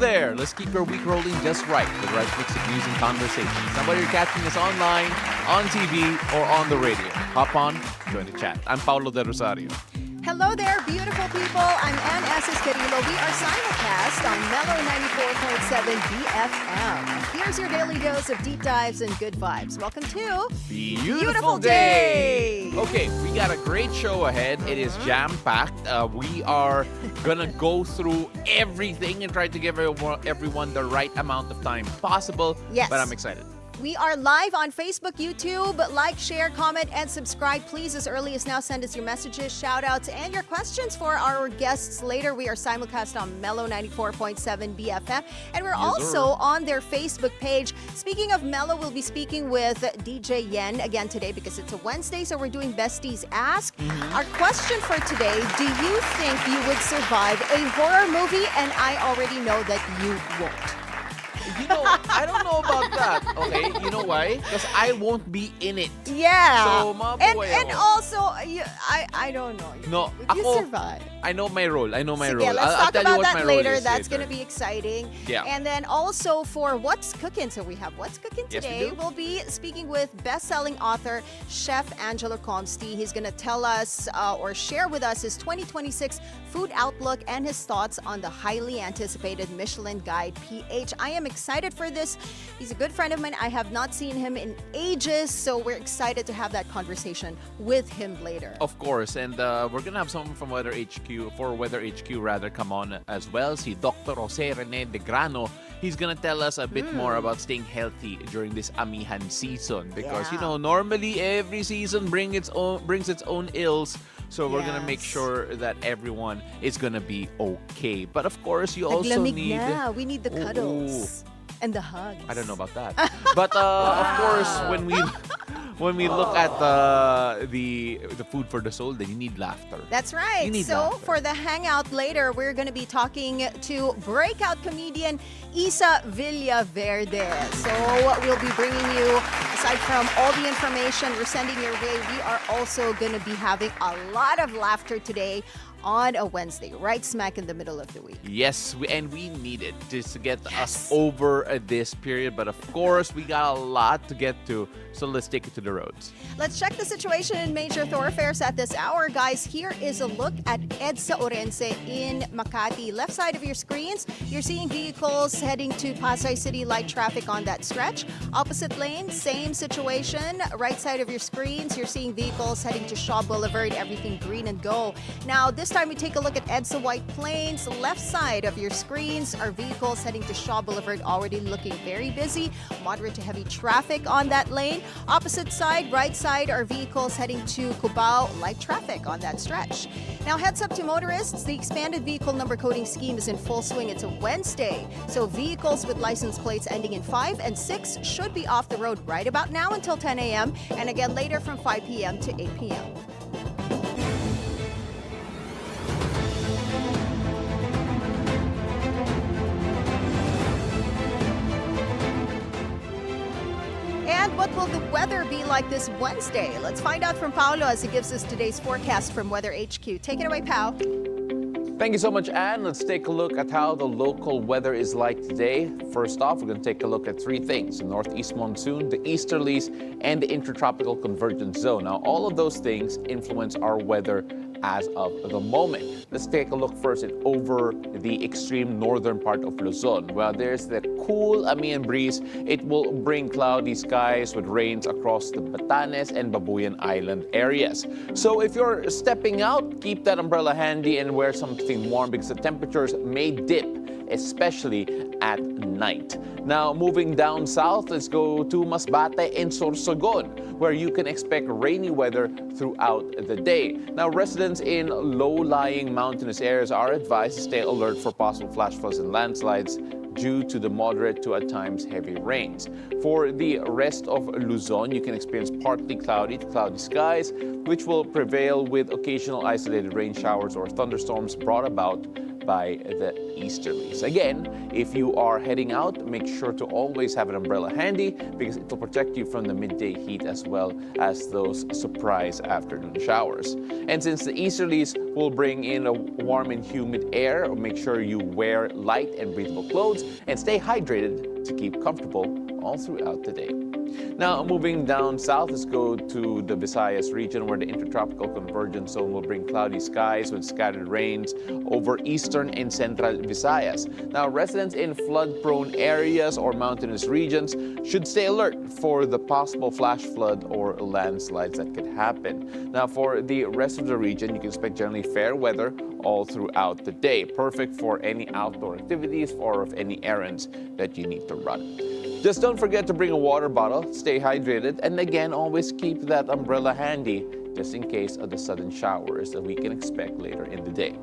there! Let's keep your week rolling just right with the right mix of news and conversation. Now, whether you're catching us online, on TV, or on the radio, hop on, join the chat. I'm Paolo de Rosario. Hello there, beautiful people. I'm Asis-Carilo. We are simulcast on Mellow 94.7 BFM. Here's your daily dose of deep dives and good vibes. Welcome to Beautiful Day! Okay, we got a great show ahead. It is jam-packed. We are gonna go through everything and try to give everyone the right amount of time possible. Yes. But I'm excited. We are live on Facebook, YouTube. Like, share, comment, and subscribe. Please, as early as now, send us your messages, shout-outs, and your questions for our guests later. We are simulcast on Mellow 94.7 BFM. And we're also on their Facebook page. Speaking of Mellow, we'll be speaking with DJ Yen again today because it's a Wednesday, so we're doing Besties Ask. Our question for today, do you think you would survive a horror movie? And I already know that you won't. You know, I don't know about that. Okay, you know why? Because I won't be in it. Yeah. So, mabuhay and ako. also, I don't know. No, Would you survive? I know my role. I know my Sige, role. let's I'll talk tell you about what that my later. role is That's later. going to be exciting. Yeah. And then also for What's Cooking. So we have What's Cooking Yes, we today. do. We'll be speaking with best-selling author, Chef Angelo Comsti. He's going to tell us or share with us his 2026 food outlook and his thoughts on the highly anticipated Michelin Guide PH. I am excited for this. He's a good friend of mine. I have not seen him in ages, so we're excited to have that conversation with him later. Of course, and we're gonna have someone from Weather HQ rather come on as well. Si Dr. Jose Rene De Grano. He's gonna tell us a bit more about staying healthy during this amihan season because you know normally every season brings its own ills. So we're gonna make sure that everyone is gonna be okay. But of course, you also need. We need the cuddles. And the hugs. I don't know about that. But of course, when we look at the food for the soul, then you need laughter. That's right. You need So laughter. for the hangout later, we're going to be talking to breakout comedian Issa Villaverde. So we'll be bringing you, aside from all the information we're sending your way, we are also going to be having a lot of laughter today on a Wednesday, right smack in the middle of the week. Yes, we need it just to get us over this period. But of course, we got a lot to get to, so let's take it to the roads. Let's check the situation in major thoroughfares at this hour. Guys, here is a look at EDSA Orense in Makati. Left side of your screens, you're seeing vehicles heading to Pasay City, light traffic on that stretch. Opposite lane, same situation. Right side of your screens, you're seeing vehicles heading to Shaw Boulevard, everything green and go. Now, this time we take a look at EDSA White Plains. Left side of your screens are vehicles heading to Shaw Boulevard, already looking very busy. Moderate to heavy traffic on that lane. Opposite side, right side, are vehicles heading to Cubao, light traffic on that stretch. Now, heads up to motorists. The expanded vehicle number coding scheme is in full swing. It's a Wednesday, so vehicles with license plates ending in 5 and 6 should be off the road right about now until 10 a.m. and again later from 5 p.m. to 8 p.m. And what will the weather be like this Wednesday? Let's find out from Paolo as he gives us today's forecast from Weather HQ. Take it away, Pao. Thank you so much, Anne. Let's take a look at how the local weather is like today. First off, we're going to take a look at three things: the northeast monsoon, the easterlies, and the intertropical convergence zone. Now, all of those things influence our weather as of the moment. Let's take a look first over the extreme northern part of Luzon. Well, there's the cool Amihan breeze. It will bring cloudy skies with rains across the Batanes and Babuyan Island areas. So if you're stepping out, keep that umbrella handy and wear something warm because the temperatures may dip, especially at night. Now, moving down south, let's go to Masbate and Sorsogon, where you can expect rainy weather throughout the day. Now, residents in low-lying mountainous areas are advised to stay alert for possible flash floods and landslides due to the moderate to at times heavy rains. For the rest of Luzon, you can experience partly cloudy to cloudy skies, which will prevail with occasional isolated rain showers or thunderstorms brought about by the easterlies. Again, if you are heading out, make sure to always have an umbrella handy because it will protect you from the midday heat as well as those surprise afternoon showers. And since the easterlies will bring in a warm and humid air, make sure you wear light and breathable clothes and stay hydrated to keep comfortable all throughout the day. Now, moving down south, let's go to the Visayas region where the intertropical convergence zone will bring cloudy skies with scattered rains over eastern and central Visayas. Now, residents in flood-prone areas or mountainous regions should stay alert for the possible flash flood or landslides that could happen. Now, for the rest of the region, you can expect generally fair weather all throughout the day, perfect for any outdoor activities or of any errands that you need to run. Just don't forget to bring a water bottle, stay hydrated, and again, always keep that umbrella handy just in case of the sudden showers that we can expect later in the day.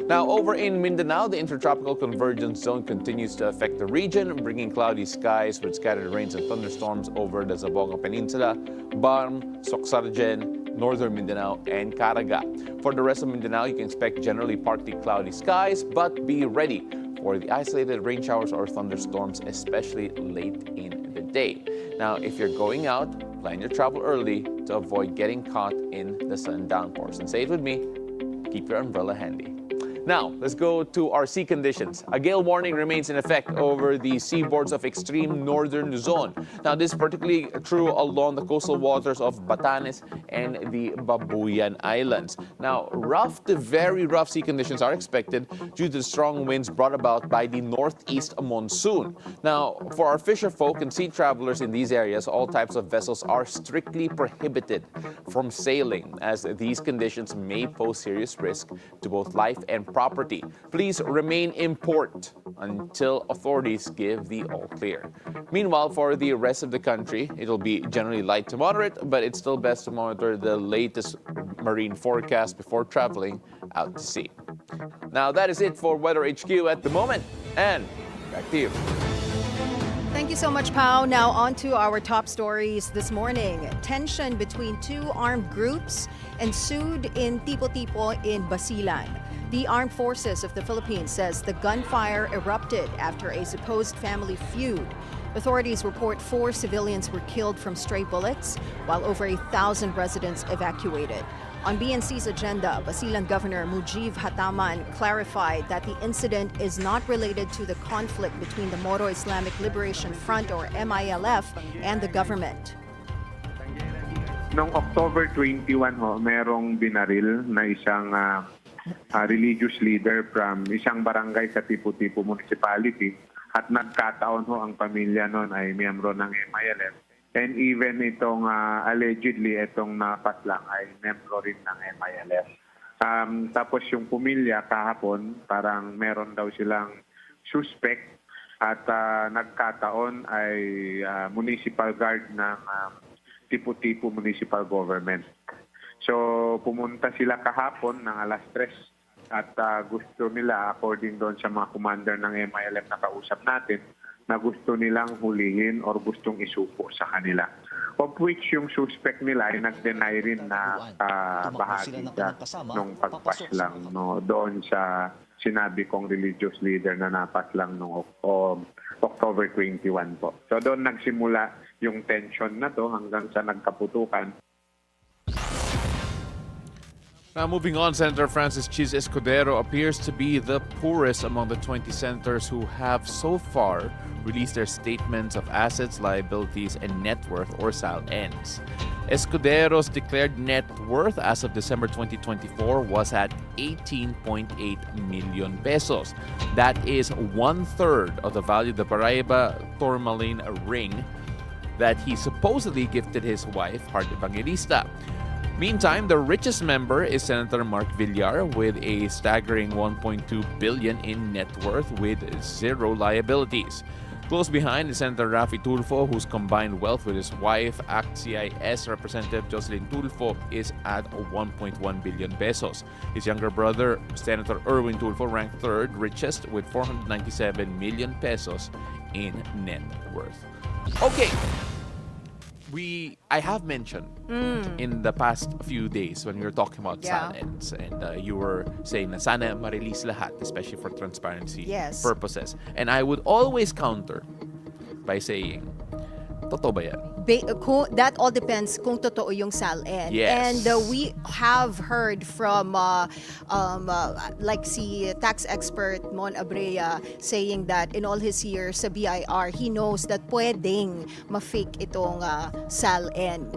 Now, over in Mindanao, the intertropical convergence zone continues to affect the region, bringing cloudy skies with scattered rains and thunderstorms over the Zamboanga Peninsula, Barm, Soxargen, northern Mindanao, and Caraga. For the rest of Mindanao, you can expect generally partly cloudy skies, but be ready for the isolated rain showers or thunderstorms, especially late in the day. Now, if you're going out, plan your travel early to avoid getting caught in the sudden downpours. And say it with me, keep your umbrella handy. Now, let's go to our sea conditions. A gale warning remains in effect over the seaboards of extreme northern Luzon. Now, this is particularly true along the coastal waters of Batanes and the Babuyan Islands. Now, rough to very rough sea conditions are expected due to the strong winds brought about by the northeast monsoon. Now, for our fisher folk and sea travelers in these areas, all types of vessels are strictly prohibited from sailing as these conditions may pose serious risk to both life and property. Please remain in port until authorities give the all clear. Meanwhile, for the rest of the country, it'll be generally light to moderate, but it's still best to monitor the latest marine forecast before traveling out to sea. Now, that is it for Weather HQ at the moment, and back to you. Thank you so much, Pao. Now on to our top stories this morning. Tension between two armed groups ensued in Tipo-Tipo in Basilan. The Armed Forces of the Philippines says the gunfire erupted after a supposed family feud. Authorities report 4 civilians were killed from stray bullets, while over 1,000 residents evacuated. On BNC's agenda, Basilan Governor Mujib Hataman clarified that the incident is not related to the conflict between the Moro Islamic Liberation Front or MILF and the government. Noong October 21 merong binaril na isang religious leader from isang barangay sa Tipo-Tipo Municipality at nagkataon ang pamilya noon ay miyembro ng MILF. And even itong allegedly itong napaslang ay miyembro rin ng MILF. Tapos yung pamilya kahapon parang meron daw silang suspect at nagkataon ay municipal guard ng Tipo-Tipo Municipal Government. So pumunta sila kahapon ng alas 3 at gusto nila, according doon sa mga commander ng MILF na kausap natin, na gusto nilang hulihin or gustong isuko sa kanila. Of which yung suspect nila ay nag-deny rin na bahagi siya nung pagpaslang doon sa sinabi kong religious leader na napaslang noong October 21 po. So doon nagsimula yung tension na to hanggang sa nagkaputukan. Now, moving on, Senator Francis Chiz Escudero appears to be the poorest among the 20 senators who have so far released their statements of assets, liabilities, and net worth or SAL-Ns. Escudero's declared net worth as of December 2024 was at 18.8 million pesos. That is 1/3 of the value of the Paraiba tourmaline ring that he supposedly gifted his wife, Heart Evangelista. Meantime, the richest member is Senator Mark Villar with a staggering 1.2 billion in net worth with 0 liabilities. Close behind is Senator Raffy Tulfo, whose combined wealth with his wife, ACT-CIS Representative Jocelyn Tulfo, is at 1.1 billion pesos. His younger brother, Senator Erwin Tulfo, ranked 3rd richest with 497 million pesos in net worth. Okay. I have mentioned in the past few days when we were talking about Yeah. silence, and you were saying na sana ma-release lahat, especially for transparency Yes. purposes. And I would always counter by saying, totoo ba yan? That all depends kung totoo yung SALN. Yes. And we have heard from like si tax expert Mon Abrea saying that in all his years sa BIR, he knows that pwedeng ma-fake itong SALN.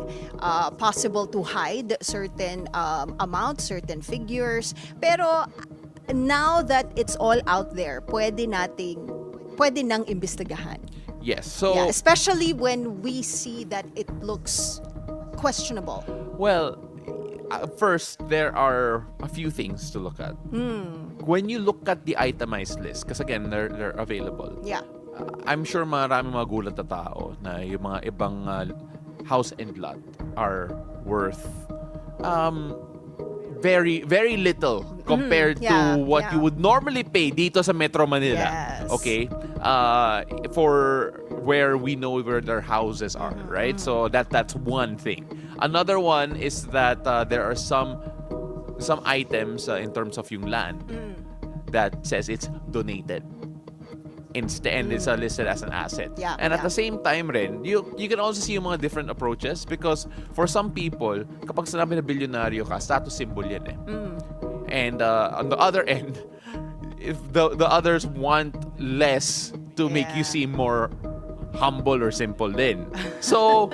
Possible to hide certain amounts, certain figures. Pero now that it's all out there, pwede nang imbestigahan. Yes. So, Yeah, especially when we see that it looks questionable. well, first, there are a few things to look at. When you look at the itemized list, because again, they're available. Yeah. I'm sure maraming magulat na tao na yung mga ibang house and lot are worth very, very little compared Yeah, to what yeah. you would normally pay dito sa Metro Manila. Yes. Okay? For where we know where their houses are, right? So that's one thing. Another one is that there are some items in terms of yung land that says it's donated. And it's listed as an asset. Yeah, and at yeah. the same time rin, you can also see yung mga different approaches because for some people, kapag sinabi na bilyonaryo ka, status symbol yan eh. And on the other end, if the others want less to make you Yeah. seem more humble or simple din. So,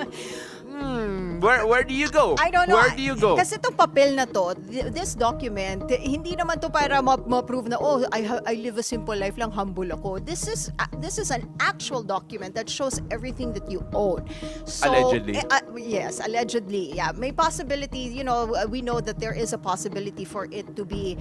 where do you go? I don't know. Where do you go? Kasi itong papel na to, this document, hindi naman to para ma-prove na, oh, I live a simple life lang, humble ako. This is an actual document that shows everything that you own. So, Allegedly. Yes, allegedly. Yeah, may possibility, we know that there is a possibility for it to be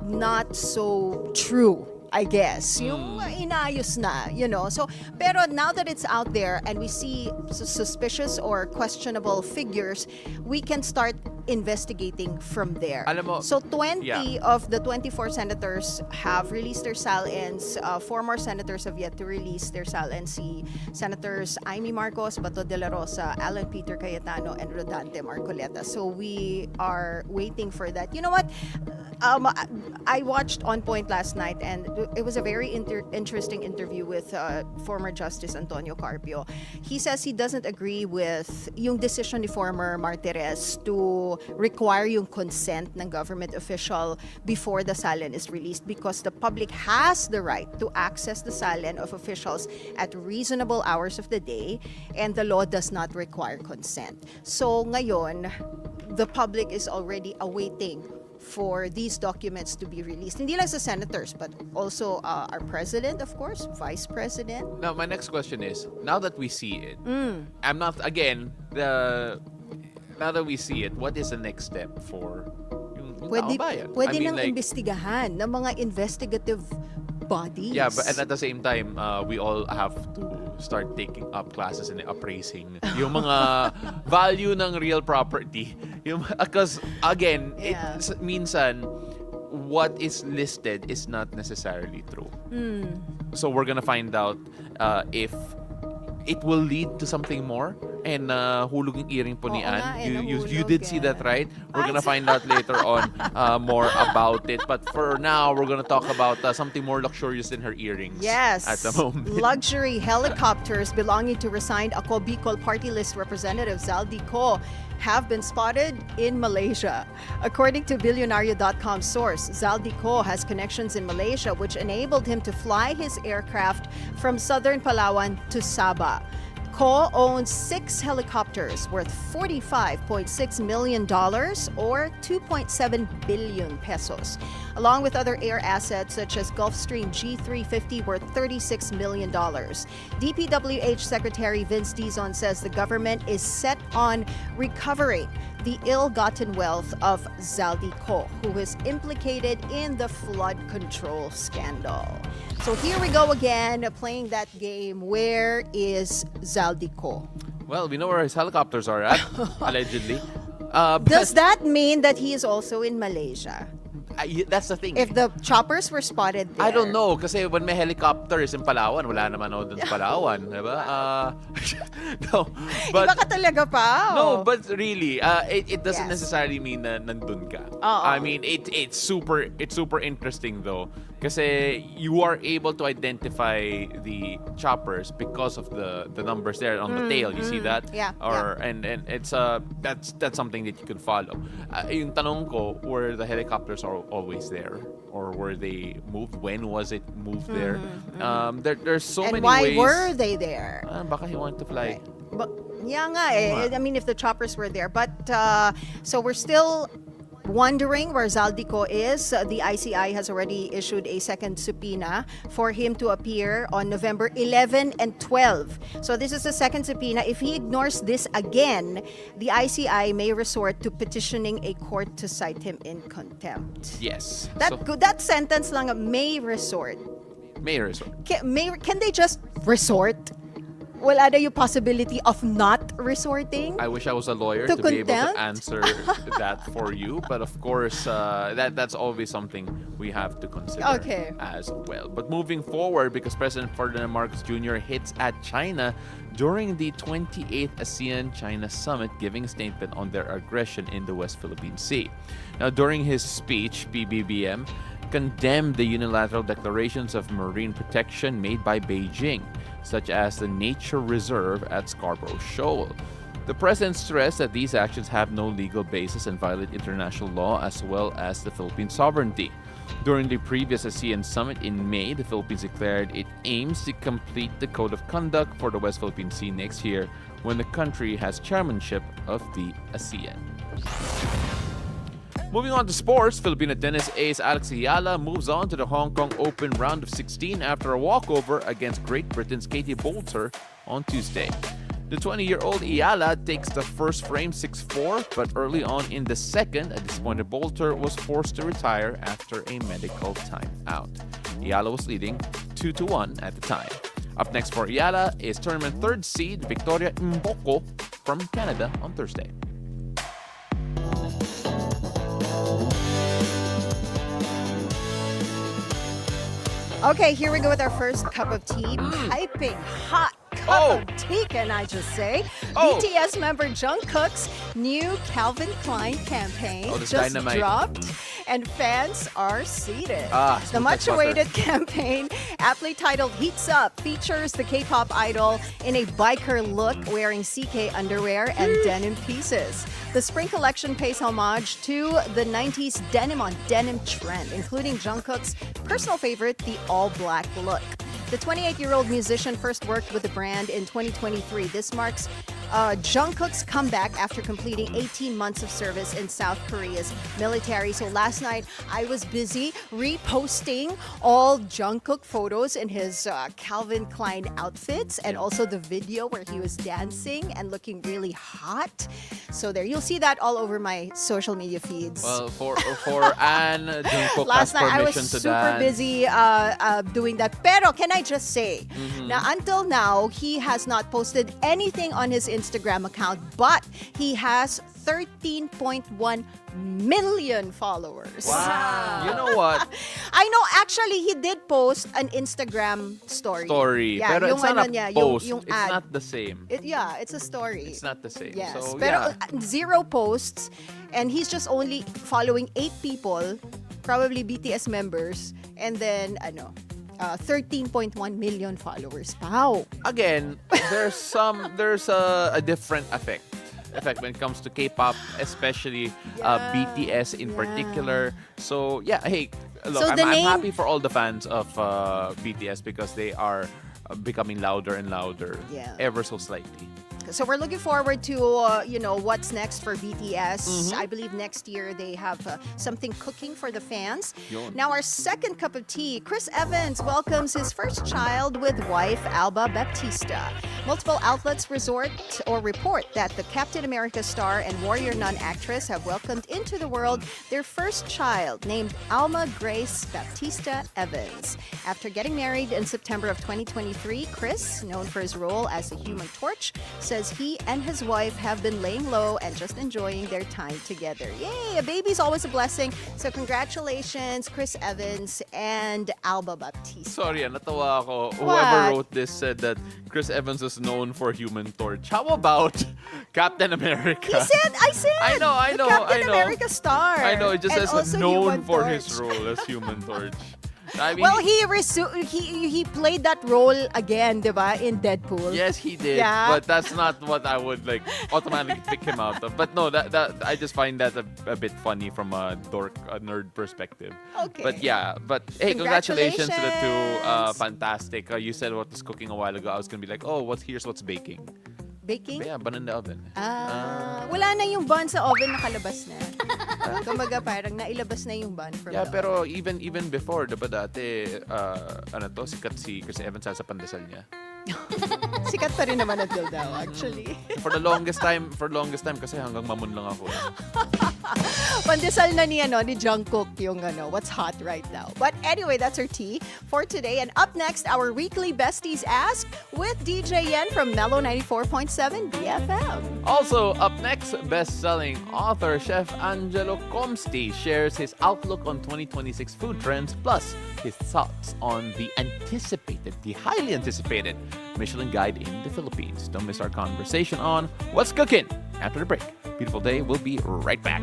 not so true. I guess. Yung inayos na, So, pero now that it's out there and we see suspicious or questionable figures, we can start investigating from there. Alam mo, so 20 yeah. of the 24 senators have released their SALNs. 4 more senators have yet to release their SALNs. Si Senators Amy Marcos, Bato de la Rosa, Alan Peter Cayetano, and Rodante Marcoleta. So we are waiting for that. You know what? I watched On Point last night and it was a very interesting interview with former Justice Antonio Carpio. He says he doesn't agree with yung decision ni former Martires to require yung consent ng government official before the SALN is released because the public has the right to access the SALN of officials at reasonable hours of the day and the law does not require consent. So ngayon, the public is already awaiting for these documents to be released. Hindi lang sa senators, but also our president, of course, vice president. Now, my next question is, now that we see it, I'm not, again, now that we see it, what is the next step for yung taong bayan? Pwede I mean, nang imbestigahan ng mga investigative bodies. Yeah, but at the same time, we all have to start taking up classes in appraising yung mga value ng real property. Because again, Yeah. it's minsan what is listed is not necessarily true. So we're gonna find out if it will lead to something more. And hulog yung earring po ni Oo Ann. nga, You nahulog did see eh. that, right? We're gonna find out later on more about it. But for now, we're gonna talk about something more luxurious than her earrings. Yes. At the moment. Luxury helicopters belonging to resigned Ako Bicol party list representative Zaldi Co have been spotted in Malaysia. According to Bilyonaryo.com source, Zaldi Co has connections in Malaysia which enabled him to fly his aircraft from southern Palawan to Sabah. Co owns 6 helicopters worth $45.6 million or 2.7 billion pesos, along with other air assets such as Gulfstream G350 worth $36 million. DPWH Secretary Vince Dizon says the government is set on recovering the ill-gotten wealth of Zaldi Co, who is implicated in the flood control scandal. So here we go again, playing that game. Where is Zaldi Co? Well, we know where his helicopters are at, allegedly. Does that mean that he is also in Malaysia? that's the thing. If the choppers were spotted there. I don't know kasi when may helicopters in Palawan, wala naman ako dun sa Palawan, di ba? No, but Iba ka talaga pa. no, but really, it doesn't Yes. necessarily mean na nandun ka. Oo. I mean, it's super interesting though kasi you are able to identify the choppers because of the numbers there on the tail. You see that? Yeah, And it's that's something that you can follow. Yung tanong ko, were the helicopters are always there or were they moved? When was it moved there? There's so And many why ways. were they there? Baka he wanted to fly. But, yeah nga eh. I mean, if the choppers were there. But, so we're still wondering where Zaldico is. The ICI has already issued a second subpoena for him to appear on November 11 and 12. So this is the second subpoena. If he ignores this again, the ICI may resort to petitioning a court to cite him in contempt. Yes. That sentence lang, may resort. May resort. Can they just resort? Wala na yung possibility of not resorting? I wish I was a lawyer To to be able contempt? to answer that for you. But of course, that's always something we have to consider Okay. as well. But moving forward, because President Ferdinand Marcos Jr. hits at China during the 28th ASEAN-China Summit, giving a statement on their aggression in the West Philippine Sea. Now, during his speech, PBBM condemned the unilateral declarations of marine protection made by Beijing, such as the nature reserve at Scarborough Shoal. The president stressed that these actions have no legal basis and violate international law as well as the Philippine sovereignty. During the previous ASEAN summit in May, the Philippines declared it aims to complete the code of conduct for the West Philippine Sea next year when the country has chairmanship of the ASEAN. Moving on to sports, Filipino tennis ace Alex Ayala moves on to the Hong Kong Open round of 16 after a walkover against Great Britain's Katie Boulter on Tuesday. The 20-year-old Ayala takes the first frame 6-4, but early on in the second, a disappointed Boulter was forced to retire after a medical timeout. Ayala was leading 2-1 at the time. Up next for Ayala is tournament third seed Victoria Mboko from Canada on Thursday. Okay, here we go with our first cup of tea. Piping hot cup of tea, can I just say? BTS member Jungkook's new Calvin Klein campaign this just dynamite. dropped, and fans are seated. Smooth The like much-awaited butter. campaign, aptly titled Heats Up, features the K-pop idol in a biker look wearing CK underwear and denim pieces. The spring collection pays homage to the 90s denim-on-denim trend, including Jungkook's personal favorite, the all-black look. The 28-year-old musician first worked with the brand in 2023. This marks Jungkook's comeback after completing 18 months of service in South Korea's military. So last night, I was busy reposting all Jungkook photos in his Calvin Klein outfits and also the video where he was dancing and looking really hot. So there, you'll see that all over my social media feeds. Well, for Anne, Jungkook Last has night I was permission to super dance. busy doing that. Pero can I just say, now until now, he has not posted anything on his Instagram account, but he has 13.1 million followers. Wow. You know what? I know, actually, he did post an Instagram story. Yeah, pero it's not a niya, post. Yung It's ad. not the same. It's a story. It's not the same. Yes, So, pero yeah. zero posts, and he's just only following 8 people, probably BTS members, and then 13.1 million followers. Wow. Again, there's a different effect when it comes to K-pop, especially BTS in particular. So yeah, hey, look, So I'm the name- happy for all the fans of BTS because they are becoming louder and louder, Yeah. ever so slightly. So we're looking forward to what's next for BTS. I believe next year they have something cooking for the fans. Yun. Now our second cup of tea, Chris Evans welcomes his first child with wife Alba Baptista. Multiple outlets report that the Captain America star and Warrior Nun actress have welcomed into the world their first child, named Alma Grace Baptista Evans. After getting married in September of 2023, Chris, known for his role as the Human Torch, says he and his wife have been laying low and just enjoying their time together. Yay! A baby's always a blessing. So congratulations, Chris Evans and Alba Baptista. Sorry, natawa ako. What? Whoever wrote this said that Chris Evans was known for Human Torch. How about Captain America? I said. I know, the Captain America star. I know, it just And says also known Human for Torch. his role as Human Torch. I mean, Well, he played that role again, diba, in Deadpool. yes, he did, Yeah. but that's not what I would like automatically pick him out of. But no, that I just find that a bit funny from a nerd perspective. Okay. But yeah, hey, congratulations to the two. Congratulations. Fantastic. You said what was cooking a while ago. I was gonna be like, oh, here's what's baking. Baking? Yeah, bun in the oven. Wala na yung bun sa oven, nakalabas na. Kumbaga parang nailabas na yung bun from Yeah, the pero even before, diba dati, sikat si Chris Evans sa pandesal niya. Sikat pa rin naman until now, actually. For the longest time kasi hanggang mamon lang ako. Pandesal na ni Jungkook yung what's hot right now. But anyway, that's our tea for today. And up next, our weekly Besties Ask with DJ Yen from Mellow 94.7 BFM. Also, up next, best-selling author Chef Angelo Comsti shares his outlook on 2026 food trends, plus his thoughts on the highly anticipated Michelin Guide in the Philippines. Don't miss our conversation on What's Cooking after the break. Beautiful day. We'll be right back.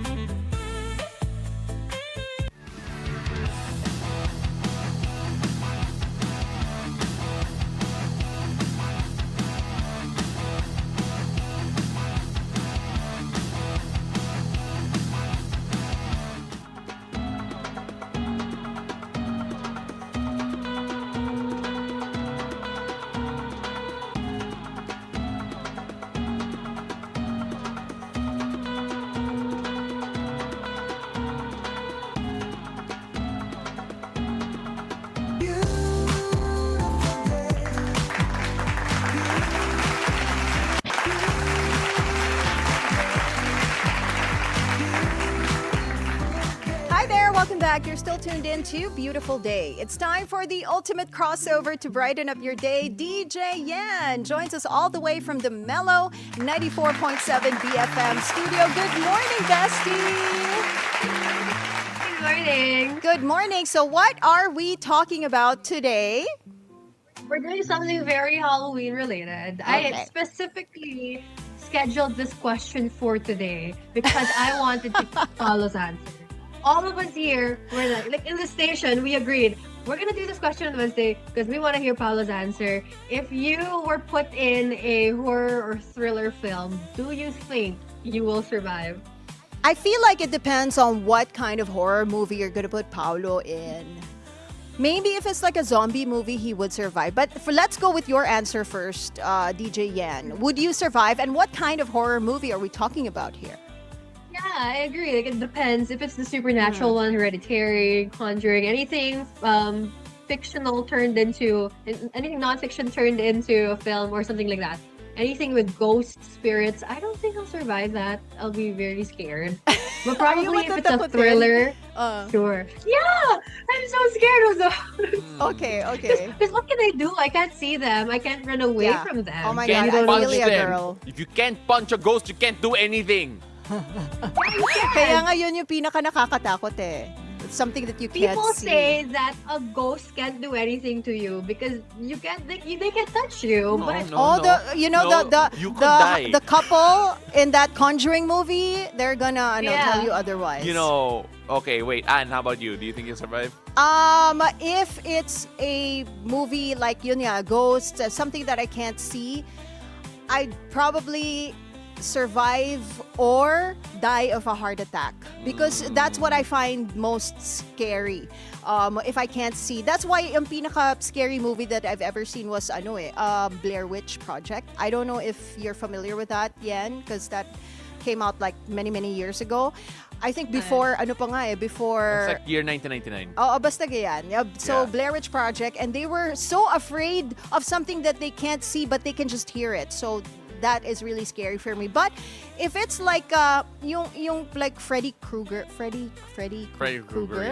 Welcome back. You're still tuned in to Beautiful Day. It's time for the ultimate crossover to brighten up your day. DJ Yan joins us all the way from the Mellow 94.7 BFM studio. Good morning, bestie. Good morning. Good morning. So what are we talking about today? We're doing something very Halloween related. Okay. I specifically scheduled this question for today because I wanted to Paolo's answer. All of us here, we're like in the station, we agreed we're gonna do this question on Wednesday because we want to hear Paolo's answer. If you were put in a horror or thriller film, do you think you will survive? I feel like it depends on what kind of horror movie you're gonna put Paolo in. Maybe if it's like a zombie movie, he would survive. But let's go with your answer first, DJ Yan. Would you survive? And what kind of horror movie are we talking about here? Yeah, I agree. Like, it depends. If it's the supernatural one, Hereditary, Conjuring, anything fictional turned into, anything non-fiction turned into a film or something like that. Anything with ghost spirits, I don't think I'll survive that. I'll be very scared. But probably if it's a thriller, sure. Yeah, I'm so scared of those. Okay. Because what can I do? I can't see them. I can't run away from them. Oh my Can't God, I'm punch really a them. girl. If you can't punch a ghost, you can't do anything. Kaya nga yun yung pinaka nakakatakot eh. It's something that you can't People see. say that a ghost can't do anything to you because you can't. They can't touch you. No, but no. You could die. the couple in that Conjuring movie, they're gonna tell you otherwise. Okay, wait, Anne, how about you? Do you think you'll survive? If it's a movie like yun nga, ghosts, something that I can't see, I'd probably survive or die of a heart attack because that's what I find most scary. If I can't see, that's why yung pinaka scary movie that I've ever seen was Blair Witch Project. I don't know if you're familiar with that, Yen, because that came out like many years ago. I think before, before... It's like year 1999. Oo, basta ganyan. So, Yeah. Blair Witch Project, and they were so afraid of something that they can't see, but they can just hear it. So, that is really scary for me. But if it's like yung like Freddy Krueger,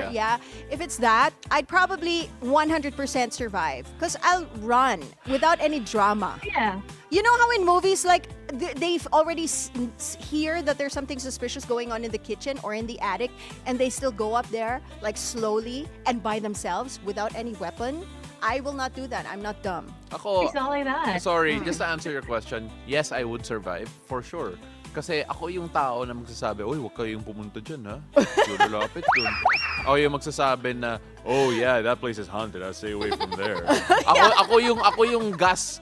yeah. If it's that, I'd probably 100% survive because I'll run without any drama. Yeah. You know how in movies, like, they've already hear that there's something suspicious going on in the kitchen or in the attic, and they still go up there, like, slowly and by themselves without any weapon? I will not do that. I'm not dumb. Ako, It's not like that. sorry, just to answer your question, yes, I would survive, for sure. Kasi ako yung tao na magsasabi, uy, huwag kayong pumunta dyan, ha? Yung lalapit dun. Ako yung magsasabi na, oh yeah, that place is haunted. I'll stay away from there. Ako yung gas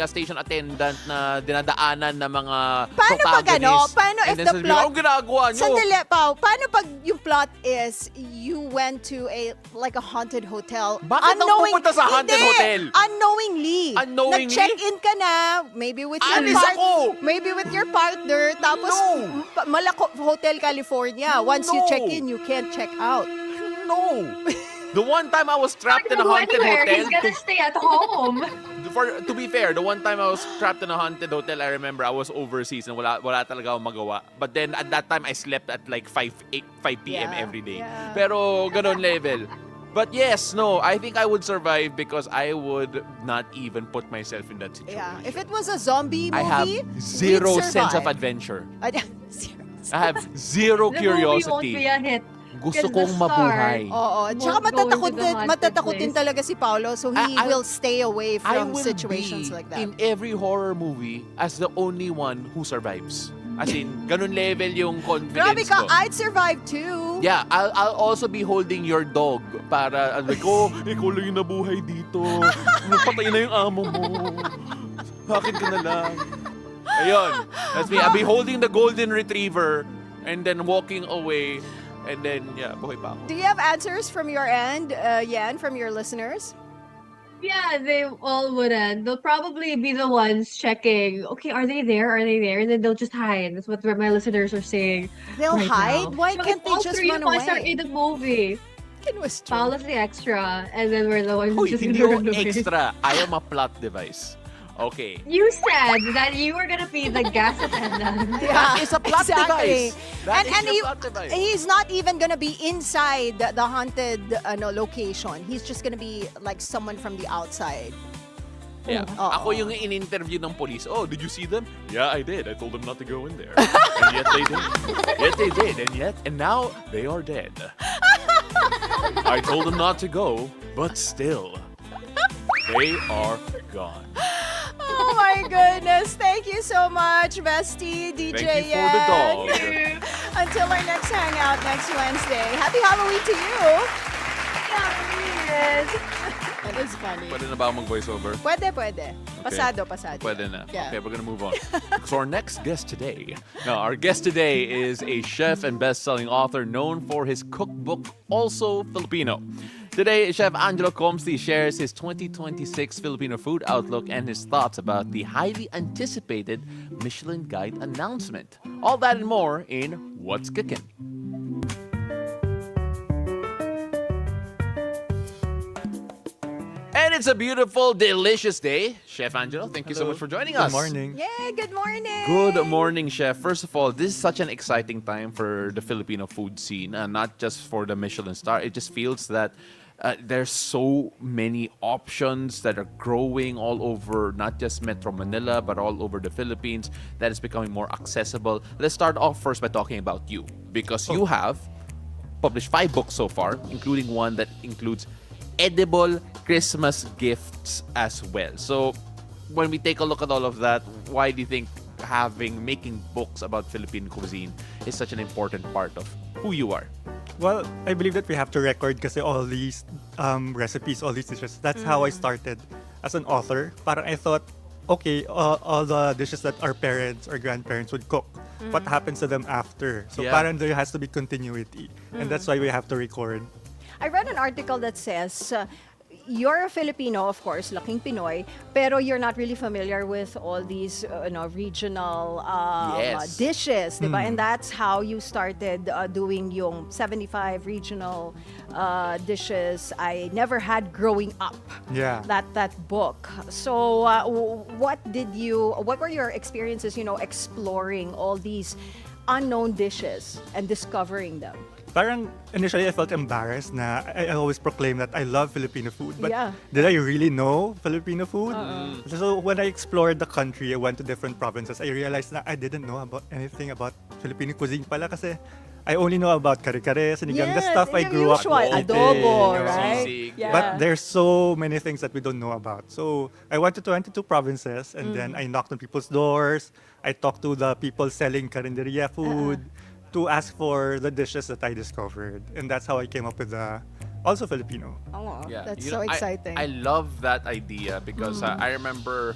station attendant na dinadaanan ng mga Paano pag protagonists. Paano And if then the sabi, plot... anong ginagawa nyo? Sandali, Pao. Paano pag yung plot is you went to a haunted hotel? Bakit ako pupunta sa haunted hotel? Unknowingly. Unknowingly? Nag-check-in ka na, maybe with your Alis ako! maybe with your partner, tapos No! Malako Hotel California. Once you No! check in, you can't check out. No! The one time I was trapped in a Go haunted anywhere. hotel. He's gonna stay at home. To be fair, the one time I was trapped in a haunted hotel, I remember I was overseas and wala talaga akong magawa. But then at that time, I slept at like 5 p.m. Yeah, every day. yeah. Pero ganon level. But yes, no, I think I would survive because I would not even put myself in that situation. Yeah. If it was a zombie I movie, have zero we'd sense of survive. adventure. Zero. I have zero The movie won't curiosity. be a hit. Gusto Because the kong mabuhay. Oo. Tsaka Won't go into the haunted matatakot din place. talaga si Paolo, so he I- will stay away I from will situations be like that. in every horror movie as the only one who survives. As in, ganun level yung Grabe confidence ka, ko. I'd survive too. Yeah, I'll also be holding your dog para ikaw lang yung nabuhay dito. Napatay na yung amo mo. Bakit ka na lang? Ayun. That's me. I'll be holding the golden retriever and then walking away and then, yeah, buhay pa ako. Do you have answers from your end, Yan, from your listeners? Yeah, they all wouldn't. They'll probably be the ones checking. Okay, are they there? Are they there? And then they'll just hide. That's what my listeners are saying. They'll right hide? now. Why So can't if they all just three run of us are away? in the movie. Can was true. Paolo's the extra, and then we're the ones Uy, just hindi gonna ako run away. extra. I am a plot device. Okay. You said that you were gonna be the gas attendant. That is a plot exactly. device. That is and a plot device. he's not even gonna be inside the haunted location. He's just gonna be like someone from the outside. Yeah. Oo. Ako yung in-interview ng police. Oh, did you see them? Yeah, I did. I told them not to go in there. And yet they did. Yet they did. And now they are dead. I told them not to go, but still, they are gone. Oh my goodness. Thank you so much, Bestie, DJ Thank you for the Yan. dog. Until our next hangout next Wednesday. Happy Halloween to you. Yes. That is funny. Pwede na ba ako mag-voiceover? Pwede. Pasado. Pwede na. Yeah. Okay, we're gonna move on. So our next guest today. Now, our guest today is a chef and best-selling author known for his cookbook, also Filipino. Today, Chef Angelo Comsti shares his 2026 Filipino food outlook and his thoughts about the highly anticipated Michelin Guide announcement. All that and more in What's Cookin'. And it's a beautiful, delicious day. Chef Angelo, thank you so much for joining us. Good morning. Yay, good morning. Good morning, Chef. First of all, this is such an exciting time for the Filipino food scene, not just for the Michelin star. It just feels that there's so many options that are growing all over, not just Metro Manila, but all over the Philippines, that is becoming more accessible. Let's start off first by talking about you, because you have published 5 books so far, including one that includes edible Christmas gifts as well. So when we take a look at all of that, why do you think making books about Philippine cuisine is such an important part of who you are? Well, I believe that we have to record kasi all these recipes, all these dishes. That's how I started as an author. Parang I thought, okay, all the dishes that our parents or grandparents would cook, what happens to them after? So Yeah. parang there has to be continuity. And that's why we have to record. I read an article that says you're a Filipino, of course, laking Pinoy, pero you're not really familiar with all these regional Yes. dishes, diba? And that's how you started doing yung 75 regional dishes I never had growing up. Yeah. That book. So what were your experiences, exploring all these unknown dishes and discovering them? Parang initially I felt embarrassed na I always proclaim that I love Filipino food. But Yeah. did I really know Filipino food? So when I explored the country, I went to different provinces, I realized na I didn't know about anything about Filipino cuisine pala kasi I only know about kare-kare, sinigang, the Yes, stuff I yung grew up usual, eating. adobo, you know. right? Sisig. Yeah. But there's so many things that we don't know about. So I went to 22 provinces and then I knocked on people's doors. I talked to the people selling carinderia food to ask for the dishes that I discovered. And that's how I came up with the also Filipino. Oh, Yeah, that's you so know, exciting. I love that idea because I remember,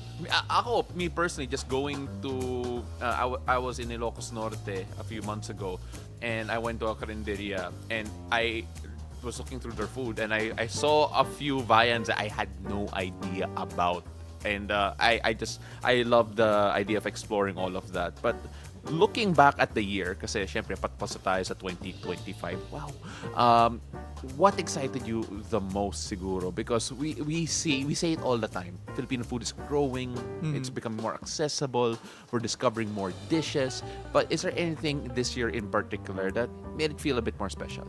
me personally, just going to, I was in Ilocos Norte a few months ago and I went to a carinderia and I was looking through their food and I saw a few viands that I had no idea about. And I love the idea of exploring all of that. But looking back at the year, kasi syempre patpasa tayo sa 2025, wow. What excited you the most siguro? Because we say it all the time. Filipino food is growing, it's becoming more accessible, we're discovering more dishes. But is there anything this year in particular that made it feel a bit more special?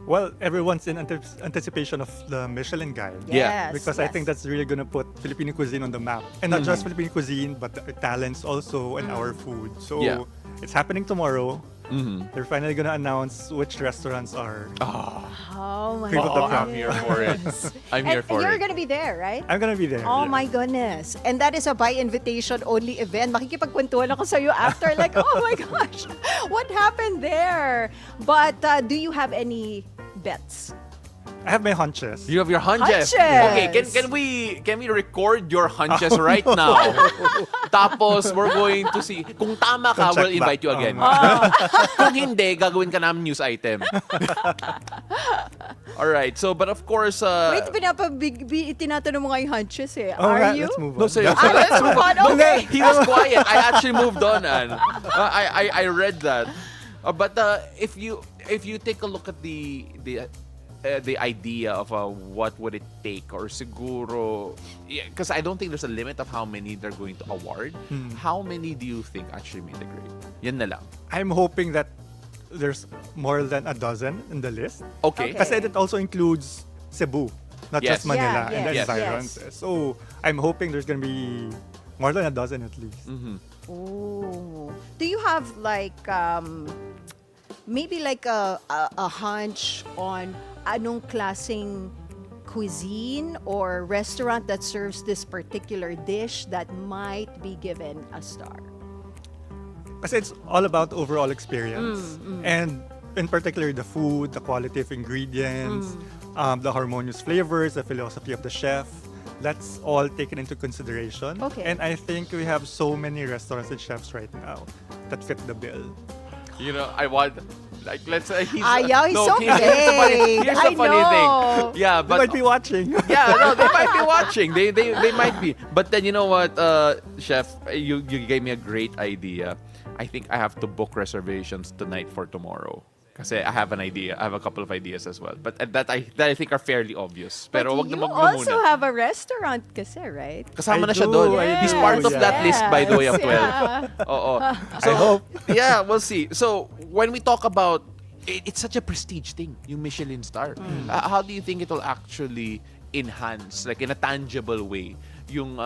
Well, everyone's in anticipation of the Michelin Guide. Yeah. Yes, Because I yes. think that's really going to put Filipino cuisine on the map. And not just Filipino cuisine, but the talents also and our food. So Yeah. it's happening tomorrow. They're finally going to announce which restaurants are. Oh my Cream of the goodness. crop. I'm here for it. I'm here for You're it. gonna be there, right? I'm going to be there. Oh my goodness. And that is a by invitation only event. Makikipagkwentuhan ako sa'yo after like, oh my gosh, what happened there? But do you have any bets? I have my hunches. You have your hunches. Hunches! Okay, can we record your hunches right now? Tapos we're going to see. Kung tama ka, Check we'll invite you back. again. Kung hindi, gagawin ka namin news item. Alright, so but of course, Wait, tinatanong mo nga yung hunches eh. Are Alright, you? let's move on. no, seriously. Let's move on. Okay. He was quiet. I actually moved on, and I read that. But if you take a look at the idea of what would it take, or siguro, because I don't think there's a limit of how many they're going to award. How many do you think actually made the grade? Yan na lang. I'm hoping that there's more than a dozen in the list. Okay. Kasi it also includes Cebu, not Yes. just Manila Yeah, and the yes, environs. So I'm hoping there's gonna be more than a dozen at least. Ooh. Do you have like maybe like a hunch on anong klaseng cuisine or restaurant that serves this particular dish that might be given a star? Kasi it's all about overall experience. And in particular, the food, the quality of ingredients, the harmonious flavors, the philosophy of the chef. That's all taken into consideration. Okay. And I think we have so many restaurants and chefs right now that fit the bill. You know, I want, like, let's say he's Ayaw, he's so here's the funny, vague. here's I the funny know. thing. Yeah, They but might be watching. yeah, no, they might be watching. They might be. But then you know what, Chef, you gave me a great idea. I think I have to book reservations tonight for tomorrow. Kasi I have an idea. I have a couple of ideas as well. But that I think are fairly obvious. Pero wag na you wag na also muna. have a restaurant kasi, right? Kasama I na siya do, doon. I He's do, part of yeah. that list, by the way, of 12. Yeah. Oo. I hope. Yeah, we'll see. So, when we talk about, it's such a prestige thing, yung Michelin star. How do you think it will actually enhance, like in a tangible way, yung,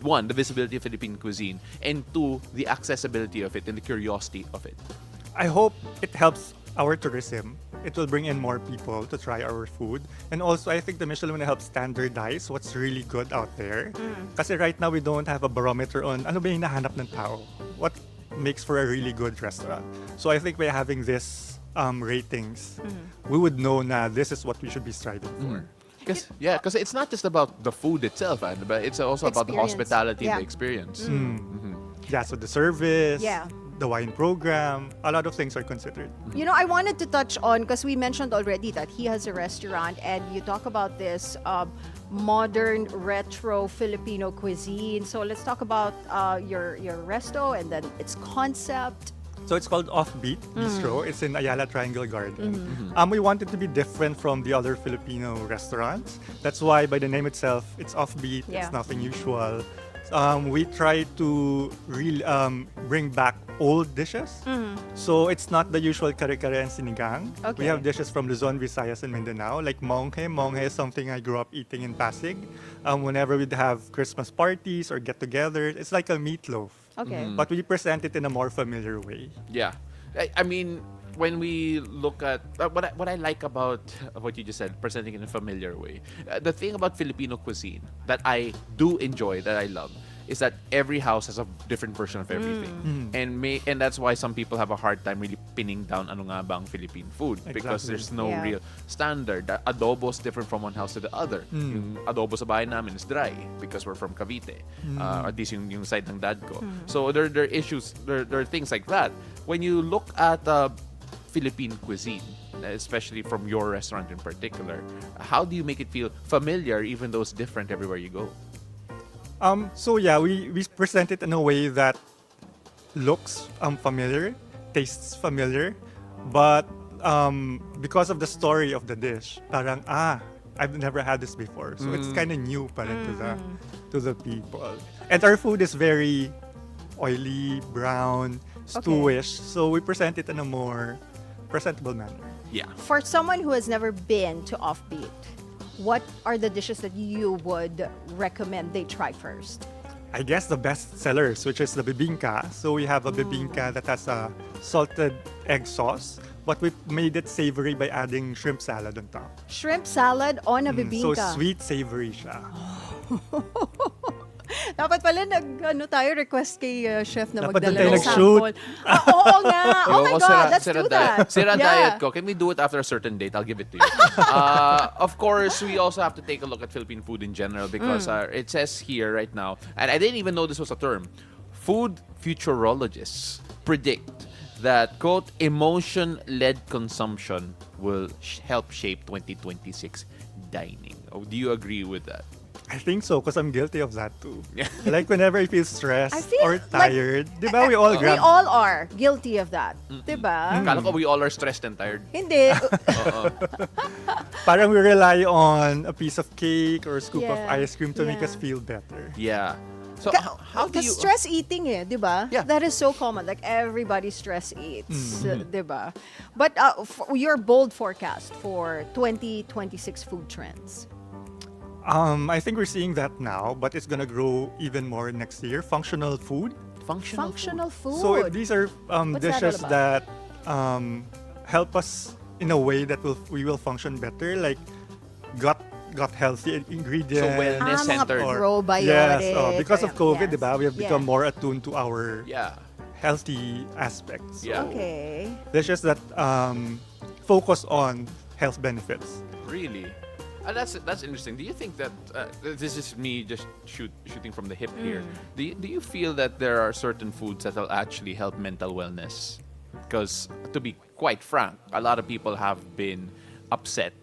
one, the visibility of Philippine cuisine, and two, the accessibility of it and the curiosity of it? I hope it helps our tourism. It will bring in more people to try our food. And also, I think the Michelin will help standardize what's really good out there. Kasi right now, we don't have a barometer on ano ba yung hinahanap ng tao. What makes for a really good restaurant. So I think by having this ratings, we would know na this is what we should be striving for. Because it's not just about the food itself, but it's also about the Experience. hospitality Yeah. and the experience. Yeah, so the service, Yeah. the wine program. A lot of things are considered. You know, I wanted to touch on, because we mentioned already that he has a restaurant, and you talk about this modern retro Filipino cuisine. So let's talk about your resto and then its concept. So it's called Offbeat Bistro. It's in Ayala Triangle Garden. We want it to be different from the other Filipino restaurants. That's why by the name itself, it's offbeat. Yeah. It's nothing usual. We try to bring back old dishes. So it's not the usual kare-kare and sinigang. Okay. We have dishes from Luzon, Visayas, and Mindanao, like monghe. Monghe is something I grew up eating in Pasig. Whenever we'd have Christmas parties or get-togethers, it's like a meatloaf. Okay. But we present it in a more familiar way. Yeah. I mean, when we look at what I like about what you just said, presenting in a familiar way, the thing about Filipino cuisine that I do enjoy, that I love, is that every house has a different version of everything, and that's why some people have a hard time really pinning down ano nga bang Philippine food, because Exactly. there's no Yeah. real standard. Adobo is different from one house to the other. Yung adobo sa bahay namin is dry because we're from Cavite, at least yung side ng dad ko. So there are issues, there are things like that. When you look at Philippine cuisine, especially from your restaurant in particular, how do you make it feel familiar even though it's different everywhere you go? So yeah, we present it in a way that looks familiar, tastes familiar, but because of the story of the dish, parang I've never had this before. So it's kind of new pa rin to the people. And our food is very oily, brown, stewish. So we present it in a more presentable manner. Yeah. For someone who has never been to Offbeat, what are the dishes that you would recommend they try first? I guess the best sellers, which is the bibingka. So we have a bibingka that has a salted egg sauce, but we made it savory by adding shrimp salad on top. Shrimp salad on a So bibingka. sweet, savory siya. Dapat pala request kay chef na Dapat magdala doon tayo ng nag-shoot. sample. Oo nga. Oh my God, let's do that. Sira Yeah. diet ko. Can we do it after a certain date? I'll give it to you. Of course, we also have to take a look at Philippine food in general, because it says here right now, and I didn't even know this was a term, food futurologists predict that, quote, emotion-led consumption will help shape 2026 dining. Oh, do you agree with that? I think so, because I'm guilty of that too. Like whenever I feel stressed I feel or like- tired, di ba we all We grab... all are guilty of that. Diba? Kala ko we all are stressed and tired. Hindi. Parang we rely on a piece of cake or a scoop of Yeah, ice cream to make us yeah. feel better. Yeah. So how do The you... stress eating di ba? Yeah. That is so common. Like everybody stress eats, di ba? But your bold forecast for 2026 food trends. I think we're seeing that now, but it's gonna grow even more next year. Functional food. Functional food. So these are What's that all dishes about? that help us in a way that we will function better, like gut healthy ingredients. So wellness mga centered. probiotic. Yes, because of COVID, Yes. diba, we have become Yeah. more attuned to our Yeah. healthy aspects. Yeah. Okay. Dishes that focus on health benefits. Really? That's interesting. Do you think that this is me just shooting from the hip here? Do you feel that there are certain foods that will actually help mental wellness? Because to be quite frank, a lot of people have been upset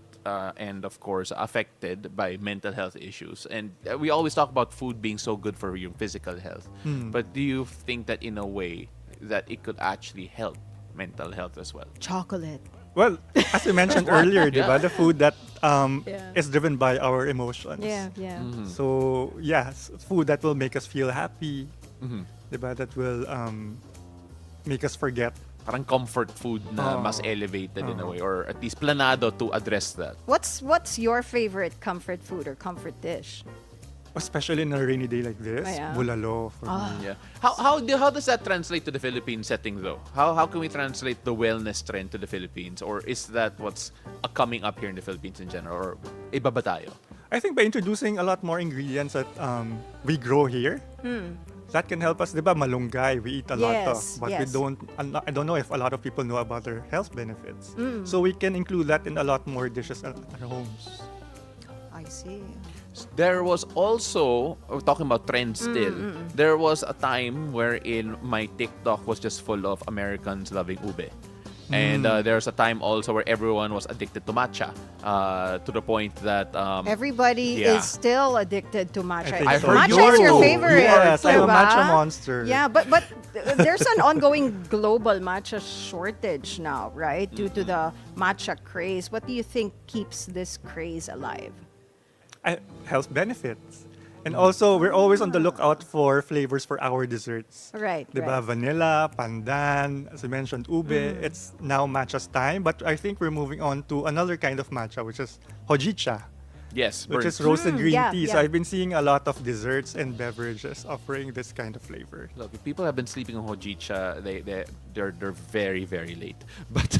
and of course affected by mental health issues. And we always talk about food being so good for your physical health. But do you think that in a way that it could actually help mental health as well? Chocolate. Well, as we mentioned earlier, Yeah. diba, the food that Yeah. is driven by our emotions. Yeah. So, yes, food that will make us feel happy, diba, that will make us forget. Parang comfort food na mas elevated in a way, or at least planado to address that. What's your favorite comfort food or comfort dish? Especially in a rainy day like this, Yeah. bulalo for me. Yeah. How does that translate to the Philippine setting though? How can we translate the wellness trend to the Philippines, or is that what's coming up here in the Philippines in general, or iba ba tayo? I think by introducing a lot more ingredients that we grow here, that can help us. Diba, malunggay, we eat a lot of, Yes, but yes. I don't know if a lot of people know about their health benefits. So we can include that in a lot more dishes at our homes. I see. There was also, we're talking about trends still, there was a time wherein my TikTok was just full of Americans loving ube. And there's a time also where everyone was addicted to matcha, to the point that Everybody Yeah. is still addicted to matcha. I heard Matcha you is your too. favorite. Yes, I'm a diba? matcha monster. Yeah, but there's an ongoing global matcha shortage now, right? Due to the matcha craze. What do you think keeps this craze alive? Health benefits. And also, we're always on the lookout for flavors for our desserts. Right, Diba? right. Vanilla, pandan, as I mentioned, ube. It's now matcha's time, but I think we're moving on to another kind of matcha, which is hojicha, yes, which is burnt. roasted green yeah, tea. So yeah. I've been seeing a lot of desserts and beverages offering this kind of flavor. Look, if people have been sleeping on hojicha, they're very, very late. But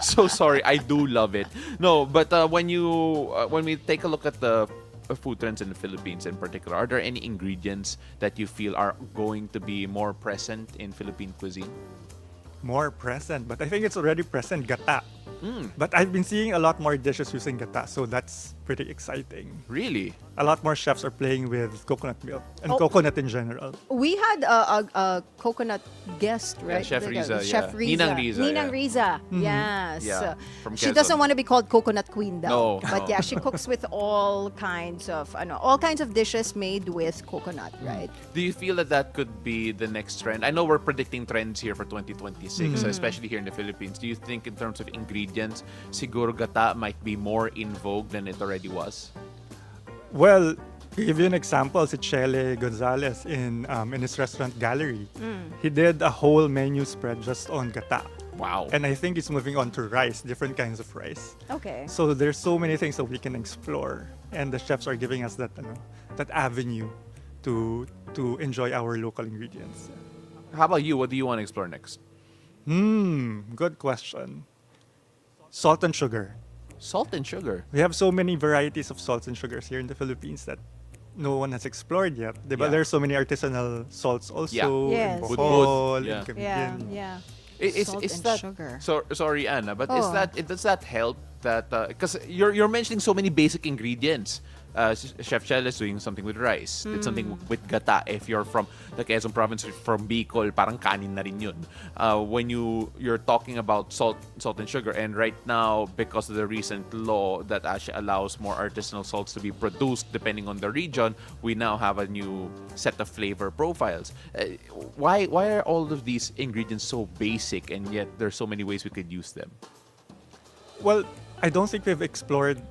so sorry, I do love it. No, but when we take a look at the food trends in the Philippines in particular, are there any ingredients that you feel are going to be more present in Philippine cuisine? More present, but I think it's already present, gata. But I've been seeing a lot more dishes using gata, so that's pretty exciting. Really? A lot more chefs are playing with coconut milk and Oh. coconut in general. We had a coconut guest, right? Chef Riza, Chef yeah. Riza. Ninang Riza, Ninang yeah. Riza, yes. Yeah, from She Quezon. doesn't want to be called coconut queen though. No, But no. yeah, she cooks with all kinds of dishes made with coconut, right? Do you feel that that could be the next trend? I know we're predicting trends here for 2026, especially here in the Philippines. Do you think in terms of ingredients, siguro gata might be more in vogue than it already was? Well, to give you an example, si Chele Gonzalez in his restaurant Gallery, he did a whole menu spread just on gata. Wow. And I think he's moving on to rice, different kinds of rice. Okay. So there's so many things that we can explore, and the chefs are giving us that that avenue to enjoy our local ingredients. How about you? What do you want to explore next? Good question. Salt and sugar. Salt and sugar. We have so many varieties of salts and sugars here in the Philippines that no one has explored yet. But Yeah. there's so many artisanal salts also. Yeah. Yes. In Budbud. Bohol, Yeah. in Camiguin. Yeah. Salt Is and that sugar. sorry, Anna, but Oh. does that help that because you're mentioning so many basic ingredients? Chef Chel is doing something with rice. It's something with gata. If you're from the Quezon province, from Bicol, parang kanin na rin yun. When you're talking about salt and sugar, and right now because of the recent law that actually allows more artisanal salts to be produced depending on the region, we now have a new set of flavor profiles. Why are all of these ingredients so basic, and yet there's so many ways we could use them? Well, I don't think we've explored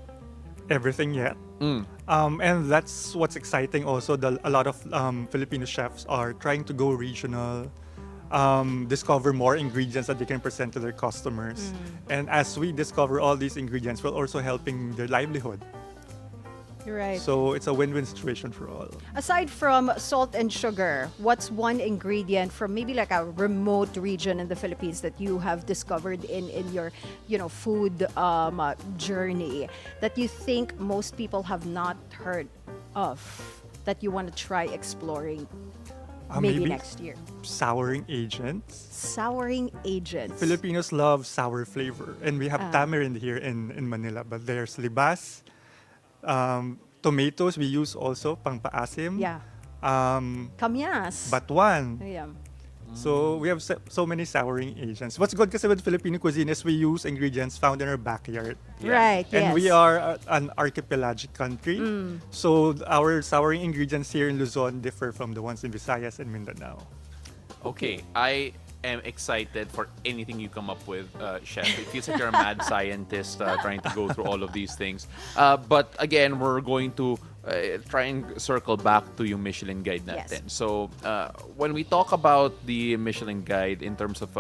everything yet. And that's what's exciting also. A lot of Filipino chefs are trying to go regional, discover more ingredients that they can present to their customers. And as we discover all these ingredients, we're also helping their livelihood. You're right. So it's a win-win situation for all. Aside from salt and sugar, what's one ingredient from maybe like a remote region in the Philippines that you have discovered in your food journey that you think most people have not heard of that you want to try exploring maybe next year? Souring agents. Souring agents. Filipinos love sour flavor. And we have tamarind here in Manila. But there's libas. Tomatoes we use also pang paasim. Yeah. Kamyas. Batuan. Yeah. So we have so many souring agents. What's good kasi with Filipino cuisine is we use ingredients found in our backyard. Right. And yes. we are an archipelagic country. So our souring ingredients here in Luzon differ from the ones in Visayas and Mindanao. Okay, I am excited for anything you come up with, Chef. It feels like you're a mad scientist trying to go through all of these things. But again, we're going to try and circle back to yung Michelin Guide natin. Yes. So when we talk about the Michelin Guide in terms of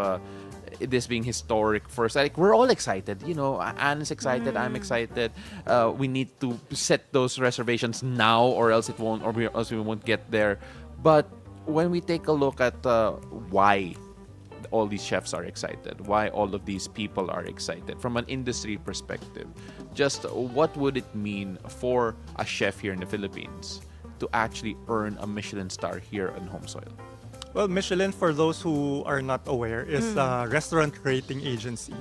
this being historic first, like we're all excited. You know, Anne's excited, I'm excited. We need to set those reservations now, or else it won't, else we won't get there. But when we take a look at why all these chefs are excited, why all of these people are excited from an industry perspective, just what would it mean for a chef here in the Philippines to actually earn a Michelin star here on home soil? Well, Michelin, for those who are not aware, is a restaurant rating agency.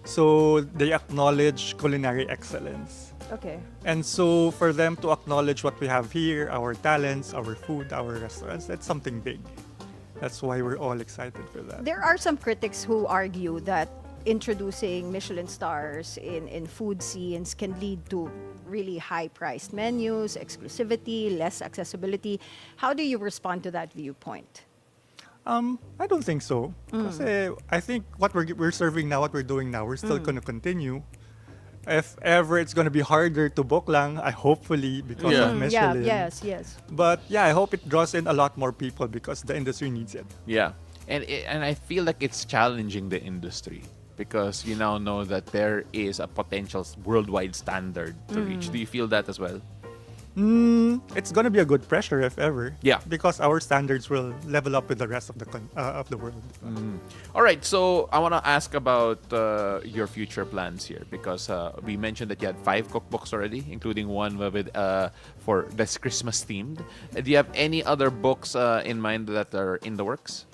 So they acknowledge culinary excellence. Okay. And so for them to acknowledge what we have here, our talents, our food, our restaurants, that's something big. That's why we're all excited for that. There are some critics who argue that introducing Michelin stars in food scenes can lead to really high-priced menus, exclusivity, less accessibility. How do you respond to that viewpoint? I don't think so. Kasi I think what we're serving now, what we're doing now, we're still going to continue. If ever it's going to be harder to book lang, hopefully because of Yeah, Michelin. yes. But yeah, I hope it draws in a lot more people because the industry needs it. Yeah, and I feel like it's challenging the industry because you now know that there is a potential worldwide standard to reach. Do you feel that as well? It's gonna be a good pressure if ever. Yeah. Because our standards will level up with the rest of the world. All right, so I want to ask about your future plans here because we mentioned that you had 5 cookbooks already, including one with for this Christmas themed. Do you have any other books in mind that are in the works?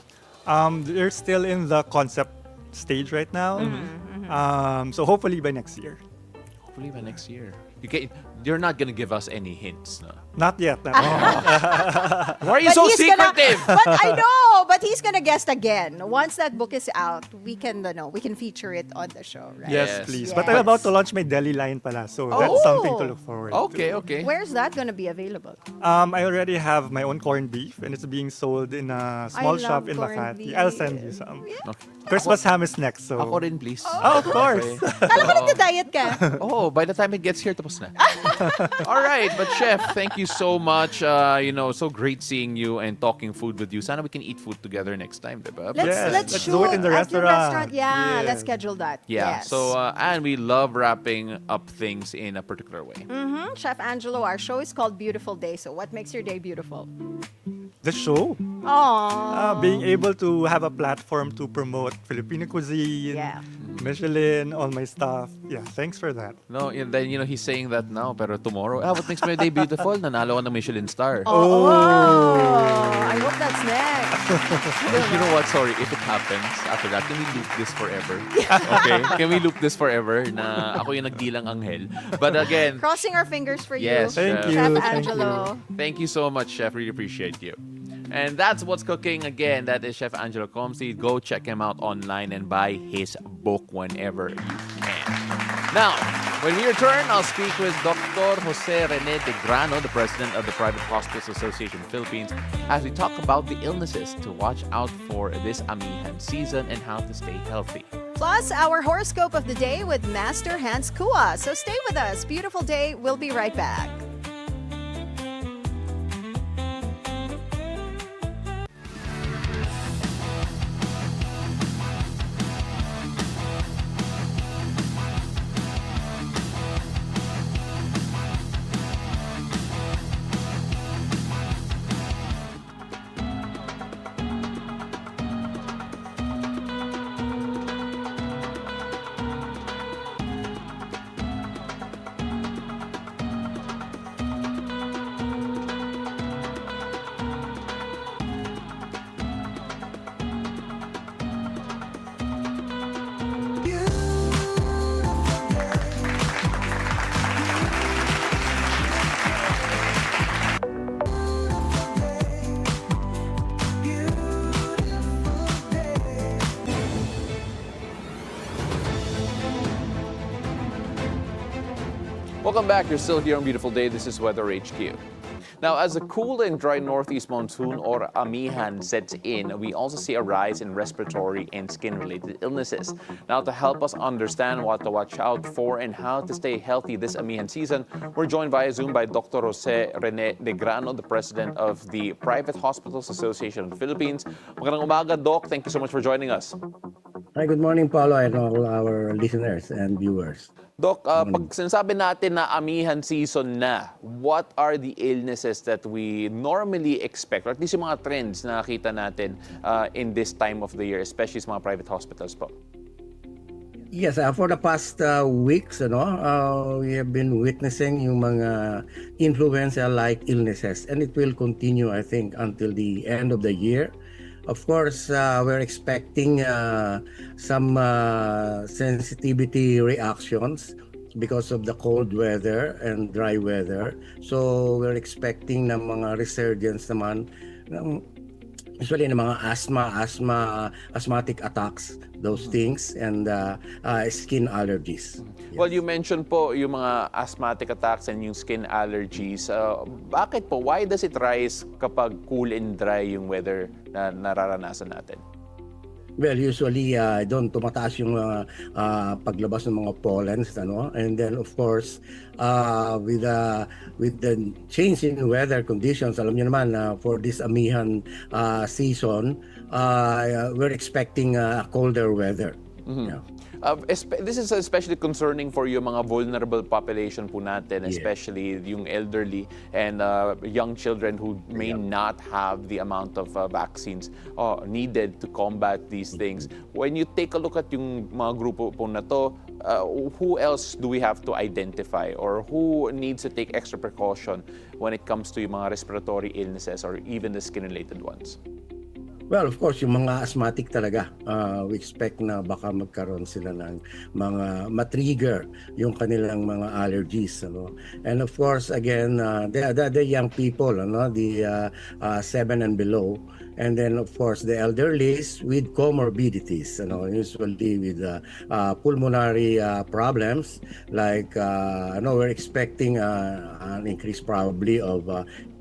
They're still in the concept stage right now. So hopefully by next year. Hopefully by next year. You're not gonna give us any hints, no? Not yet. Why are you so he's secretive? But I know, but he's gonna guest again. Once that book is out, we can feature it on the show, right? Yes, Yes. please. Yes. But I'm about to launch my deli line pala, so that's something to look forward Okay, to. okay. Where's that gonna be available? I already have my own corned beef and it's being sold in a small I shop love in corned Makati. beef. I'll send you some. Okay. Christmas ham is next, so. Ako rin, please. Oh, of course. Okay. Alam ko nagda-diet ka. Oh, by the time it gets here, tapos na. All right, but Chef, thank you so much. So great seeing you and talking food with you. Sana we can eat food together next time, diba? Yes, Let's let's shoot do it in the at your restaurant. restaurant. Yeah, Yes. let's schedule that. Yeah. Yes. So, and we love wrapping up things in a particular way. Chef Angelo, our show is called Beautiful Day. So what makes your day beautiful? The show. Oh, Being able to have a platform to promote Filipino cuisine, Yeah. Michelin, all my stuff. Yeah, thanks for that. No, and then he's saying that now, pero tomorrow, what makes my day beautiful? Nanalo ka ng Michelin star. Oh, I hope that's next. You know what? Sorry, if it happens after that, can we loop this forever? Okay, can we loop this forever? Na ako yung nagdilang anghel. But again, Crossing our fingers for you. Yes, Thank Chef. you. Chef Thank Angelo. Thank you so much, Chef. Really appreciate you. And that's what's cooking. Again, that is Chef Angelo Comsti. Go check him out online and buy his book whenever you can. Now, when we return, I'll speak with Dr. Jose Rene de Grano, the president of the Private Hospitals Association of the Philippines, as we talk about the illnesses to watch out for this amihan season and how to stay healthy. Plus, our horoscope of the day with Master Hans Kua. So stay with us. Beautiful day. We'll be right back. Welcome back. You're still here on Beautiful Day. This is Weather HQ. Now, as a cool and dry northeast monsoon or amihan sets in, we also see a rise in respiratory and skin-related illnesses. Now, to help us understand what to watch out for and how to stay healthy this amihan season, we're joined via Zoom by Dr. Jose Rene de Grano, the president of the Private Hospitals Association of the Philippines. Magandang umaga, Doc. Thank you so much for joining us. Hi, good morning, Paolo, and all our listeners and viewers. Doc, pag sinasabi natin na amihan season na, what are the illnesses that we normally expect, or at least yung mga trends na nakita natin in this time of the year, especially sa mga private hospitals po? Yes, for the past weeks, we have been witnessing yung mga influenza-like illnesses, and it will continue, I think, until the end of the year. Of course, we're expecting some sensitivity reactions because of the cold weather and dry weather. So we're expecting na mga resurgence naman ng usually ng mga asthmatic attacks, those things, and skin allergies. Well, you mentioned po yung mga asthmatic attacks and yung skin allergies. Bakit po? Why does it rise kapag cool and dry yung weather na nararanasan natin? Well, usually doon tumataas yung paglabas ng mga pollens, ano? And then of course, with the change in weather conditions, alam niyo naman for this amihan season, we're expecting colder weather. Yeah. This is especially concerning for yung mga vulnerable population po natin, especially yung elderly and young children who may not have the amount of vaccines needed to combat these things. When you take a look at yung mga grupo po na to, who else do we have to identify or who needs to take extra precaution when it comes to yung mga respiratory illnesses or even the skin-related ones? Well, of course, yung mga asthmatic talaga, we expect na baka magkaroon sila ng mga matrigger yung kanilang mga allergies, ano. And of course, again, the young people, ano, the 7 and below, and then of course the elderlies with comorbidities, ano, usually with pulmonary problems like we're expecting an increase probably of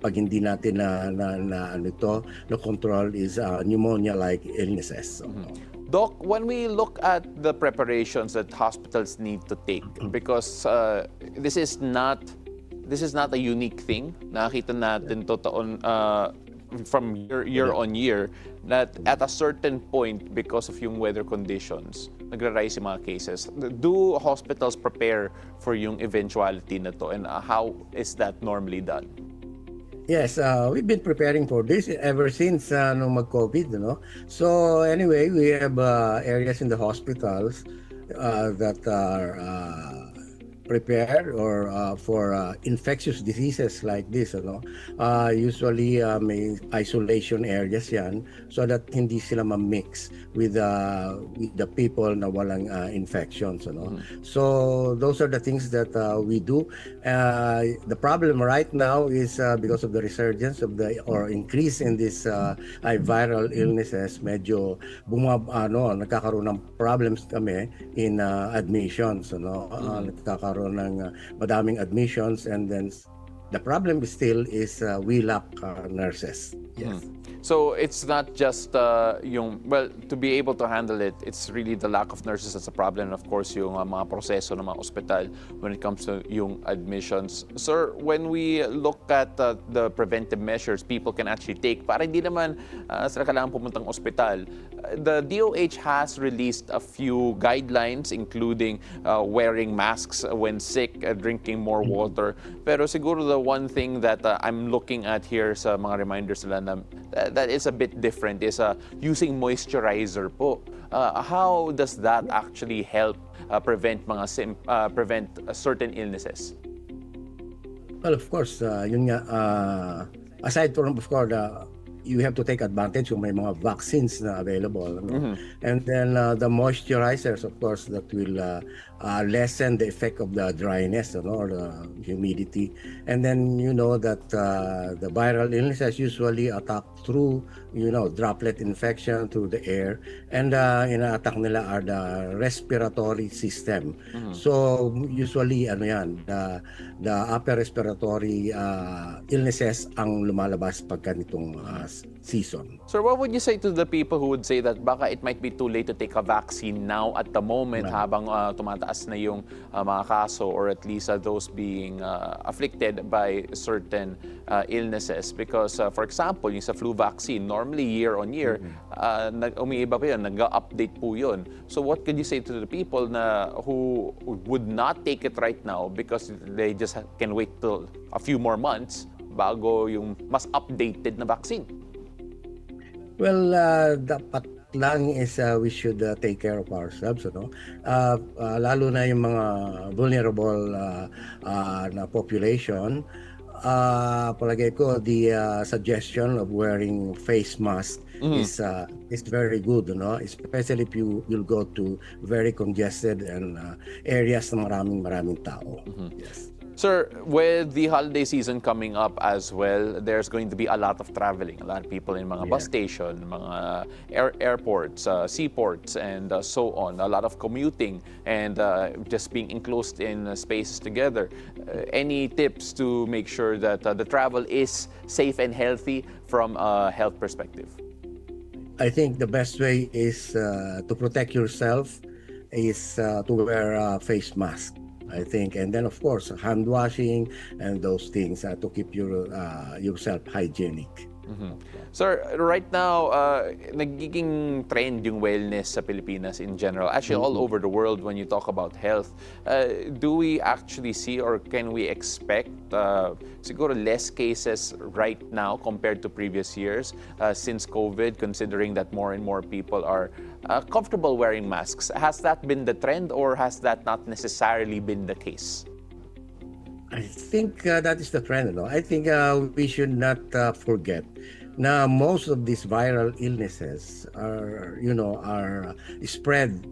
pag hindi natin na control is pneumonia-like illnesses. So, Doc, when we look at the preparations that hospitals need to take, because this is not a unique thing. Nakita natin to from year on year that at a certain point, because of yung weather conditions, nagra-rise yung mga cases. Do hospitals prepare for yung eventuality na to, and how is that normally done? Yes, we've been preparing for this ever since nung mag-COVID, no? So anyway, we have areas in the hospitals that are prepared or for infectious diseases like this, ano. Usually may isolation areas yan so that hindi sila ma-mix with the people na walang infections, ano. So those are the things that we do. The problem right now is because of the resurgence of or increase in this viral illnesses, medyo nagkakaroon ng problems kami in admissions, ano. Nagkakaroon ng madaming admissions, and then the problem still is we lack nurses. Yes. So it's not just to be able to handle it, it's really the lack of nurses that's a problem. And of course, yung mga proseso ng mga ospital when it comes to yung admissions. Sir, when we look at the preventive measures people can actually take, para hindi naman sila kailangan pumuntang ospital, the DOH has released a few guidelines, including wearing masks when sick, drinking more water. Pero siguro the one thing that I'm looking at here sa mga reminders nila na that is a bit different is using moisturizer po. How does that actually help prevent certain illnesses? Well, of course, yun nga, aside from, of course, you have to take advantage kung may mga vaccines na available. No? And then the moisturizers, of course, that will lessen the effect of the dryness, or the humidity. And then you know that the viral illnesses usually attack through, droplet infection through the air. And ina-attack nila are the respiratory system. So usually, the upper respiratory illnesses ang lumalabas pagka nitong season. Sir, what would you say to the people who would say that baka it might be too late to take a vaccine now at the moment habang tumataas na yung mga kaso, or at least those being afflicted by certain illnesses? Because for example, yung sa flu vaccine, normally year on year, umiiba pa yun, nag-update po yun. So what could you say to the people who would not take it right now because they just can wait till a few more months bago yung mas updated na vaccine? Well, dapat lang is we should take care of ourselves, lalo na yung mga vulnerable na population. palagay ko, the suggestion of wearing face mask is very good, no? Especially if you'll go to very congested and areas na maraming tao. Yes. Sir, with the holiday season coming up as well, there's going to be a lot of traveling. A lot of people in mga bus station, mga airports, seaports, and so on. A lot of commuting and just being enclosed in spaces together. Any tips to make sure that the travel is safe and healthy from a health perspective? I think the best way is to protect yourself is to wear a face mask. I think, and then of course hand washing and those things to keep yourself hygienic. Sir, right now, nagiging trend yung wellness sa Pilipinas in general, actually all over the world when you talk about health. Do we actually see or can we expect siguro less cases right now compared to previous years since COVID, considering that more and more people are comfortable wearing masks? Has that been the trend or has that not necessarily been the case? I think that is the trend. No? I think we should not forget. Now, most of these viral illnesses are spread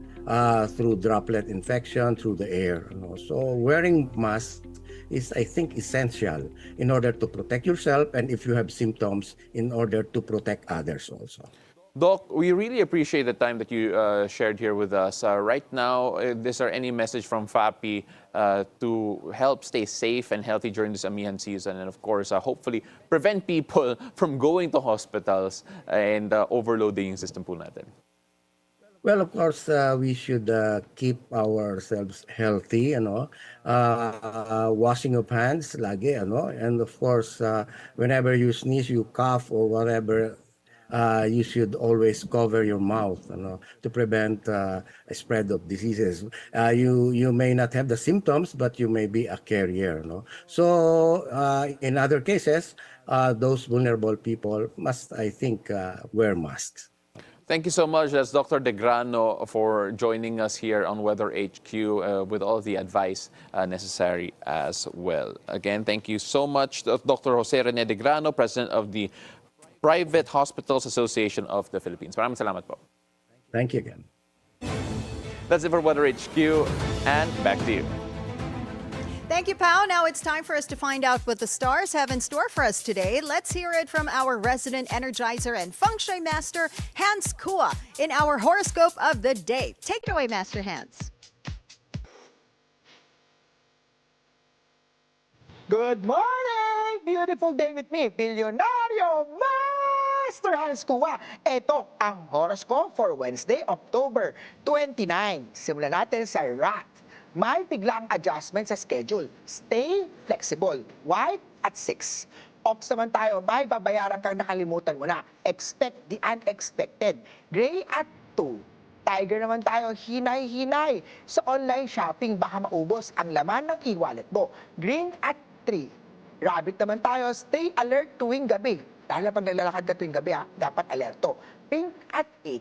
through droplet infection through the air. So wearing masks is, I think, essential in order to protect yourself and if you have symptoms, in order to protect others also. Doc, we really appreciate the time that you shared here with us. Right now, is there any message from FAPI to help stay safe and healthy during this amihan season? And of course, hopefully prevent people from going to hospitals and overloading yung system po natin. Well, of course, we should keep ourselves healthy, washing of hands lagi, and of course, whenever you sneeze, you cough or whatever, you should always cover your mouth, to prevent a spread of diseases. You may not have the symptoms, but you may be a carrier. So, in other cases, those vulnerable people must, I think, wear masks. Thank you so much. That's Dr. De Grano for joining us here on Weather HQ with all the advice necessary as well. Again, thank you so much, Dr. Jose Rene De Grano, President of the Private Hospitals Association of the Philippines. Maraming salamat po. Thank you again. That's it for Weather HQ, and back to you. Thank you, Pao. Now it's time for us to find out what the stars have in store for us today. Let's hear it from our resident energizer and feng shui master, Hans Kua, in our horoscope of the day. Take it away, Master Hans. Good morning! Beautiful day with me, Bilyonaryo Master Hans Kua. Ito ang horoscope for Wednesday, October 29. Simulan natin sa Rat. May biglang adjustment sa schedule. Stay flexible. White at 6. Ox naman tayo, may babayaran kang nakalimutan mo na. Expect the unexpected. Gray at 2. Tiger naman tayo, hinay-hinay. Sa online shopping, baka maubos ang laman ng e-wallet mo. Green at 3. Rabbit naman tayo, stay alert tuwing gabi. Dahil pag naglalakad ka tuwing gabi, dapat alerto. Pink at 8.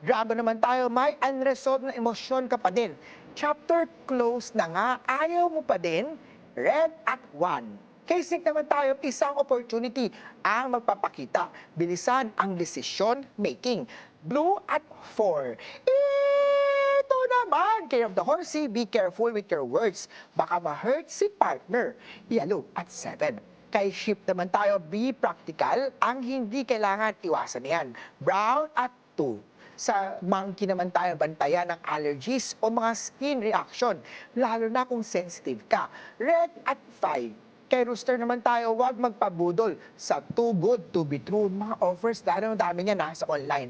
Dragon naman tayo, may unresolved na emosyon ka pa din. Chapter close na nga, ayaw mo pa din. Red at 1. Kay Snake naman tayo, isang opportunity ang magpapakita. Bilisan ang decision making. Blue at 4. Ito naman, care of the horsey, be careful with your words. Baka ma-hurt si partner. Yellow at 7. Kay Ship naman tayo, be practical. Ang hindi kailangan, iwasan yan. Brown at 2. Sa monkey naman tayo, bantayan ng allergies o mga skin reaction, lalo na kung sensitive ka. Red at 5. Kay Rooster naman tayo, huwag magpabudol sa too good to be true. Mga offers, lalo dami niya sa online.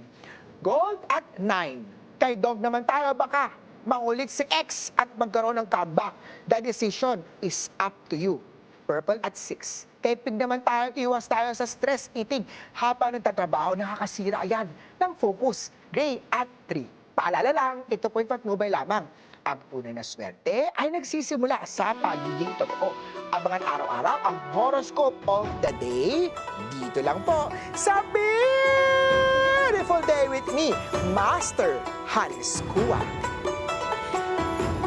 Gold at 9. Kay Dog naman tayo, baka mangulit si X at magkaroon ng comeback. The decision is up to you. Purple at 6. Kay Pig naman tayo, iwas tayo sa stress eating. Habang nagtatrabaho, nakakasira yan ng focus. Gray at 3. Paalala lang, ito po'y patnubay lamang. Ang tunay na swerte ay nagsisimula sa pagiging totoo. Abangan araw-araw ang horoscope of the day. Dito lang po sa Beautiful Day with me, Master Hans Kua.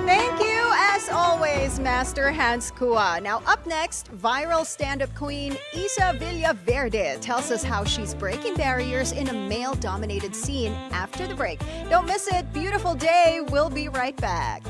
Thank you, as always, Master Hans Kua. Now, up next, viral stand-up queen Issa Villaverde tells us how she's breaking barriers in a male-dominated scene after the break. Don't miss it. Beautiful day. We'll be right back.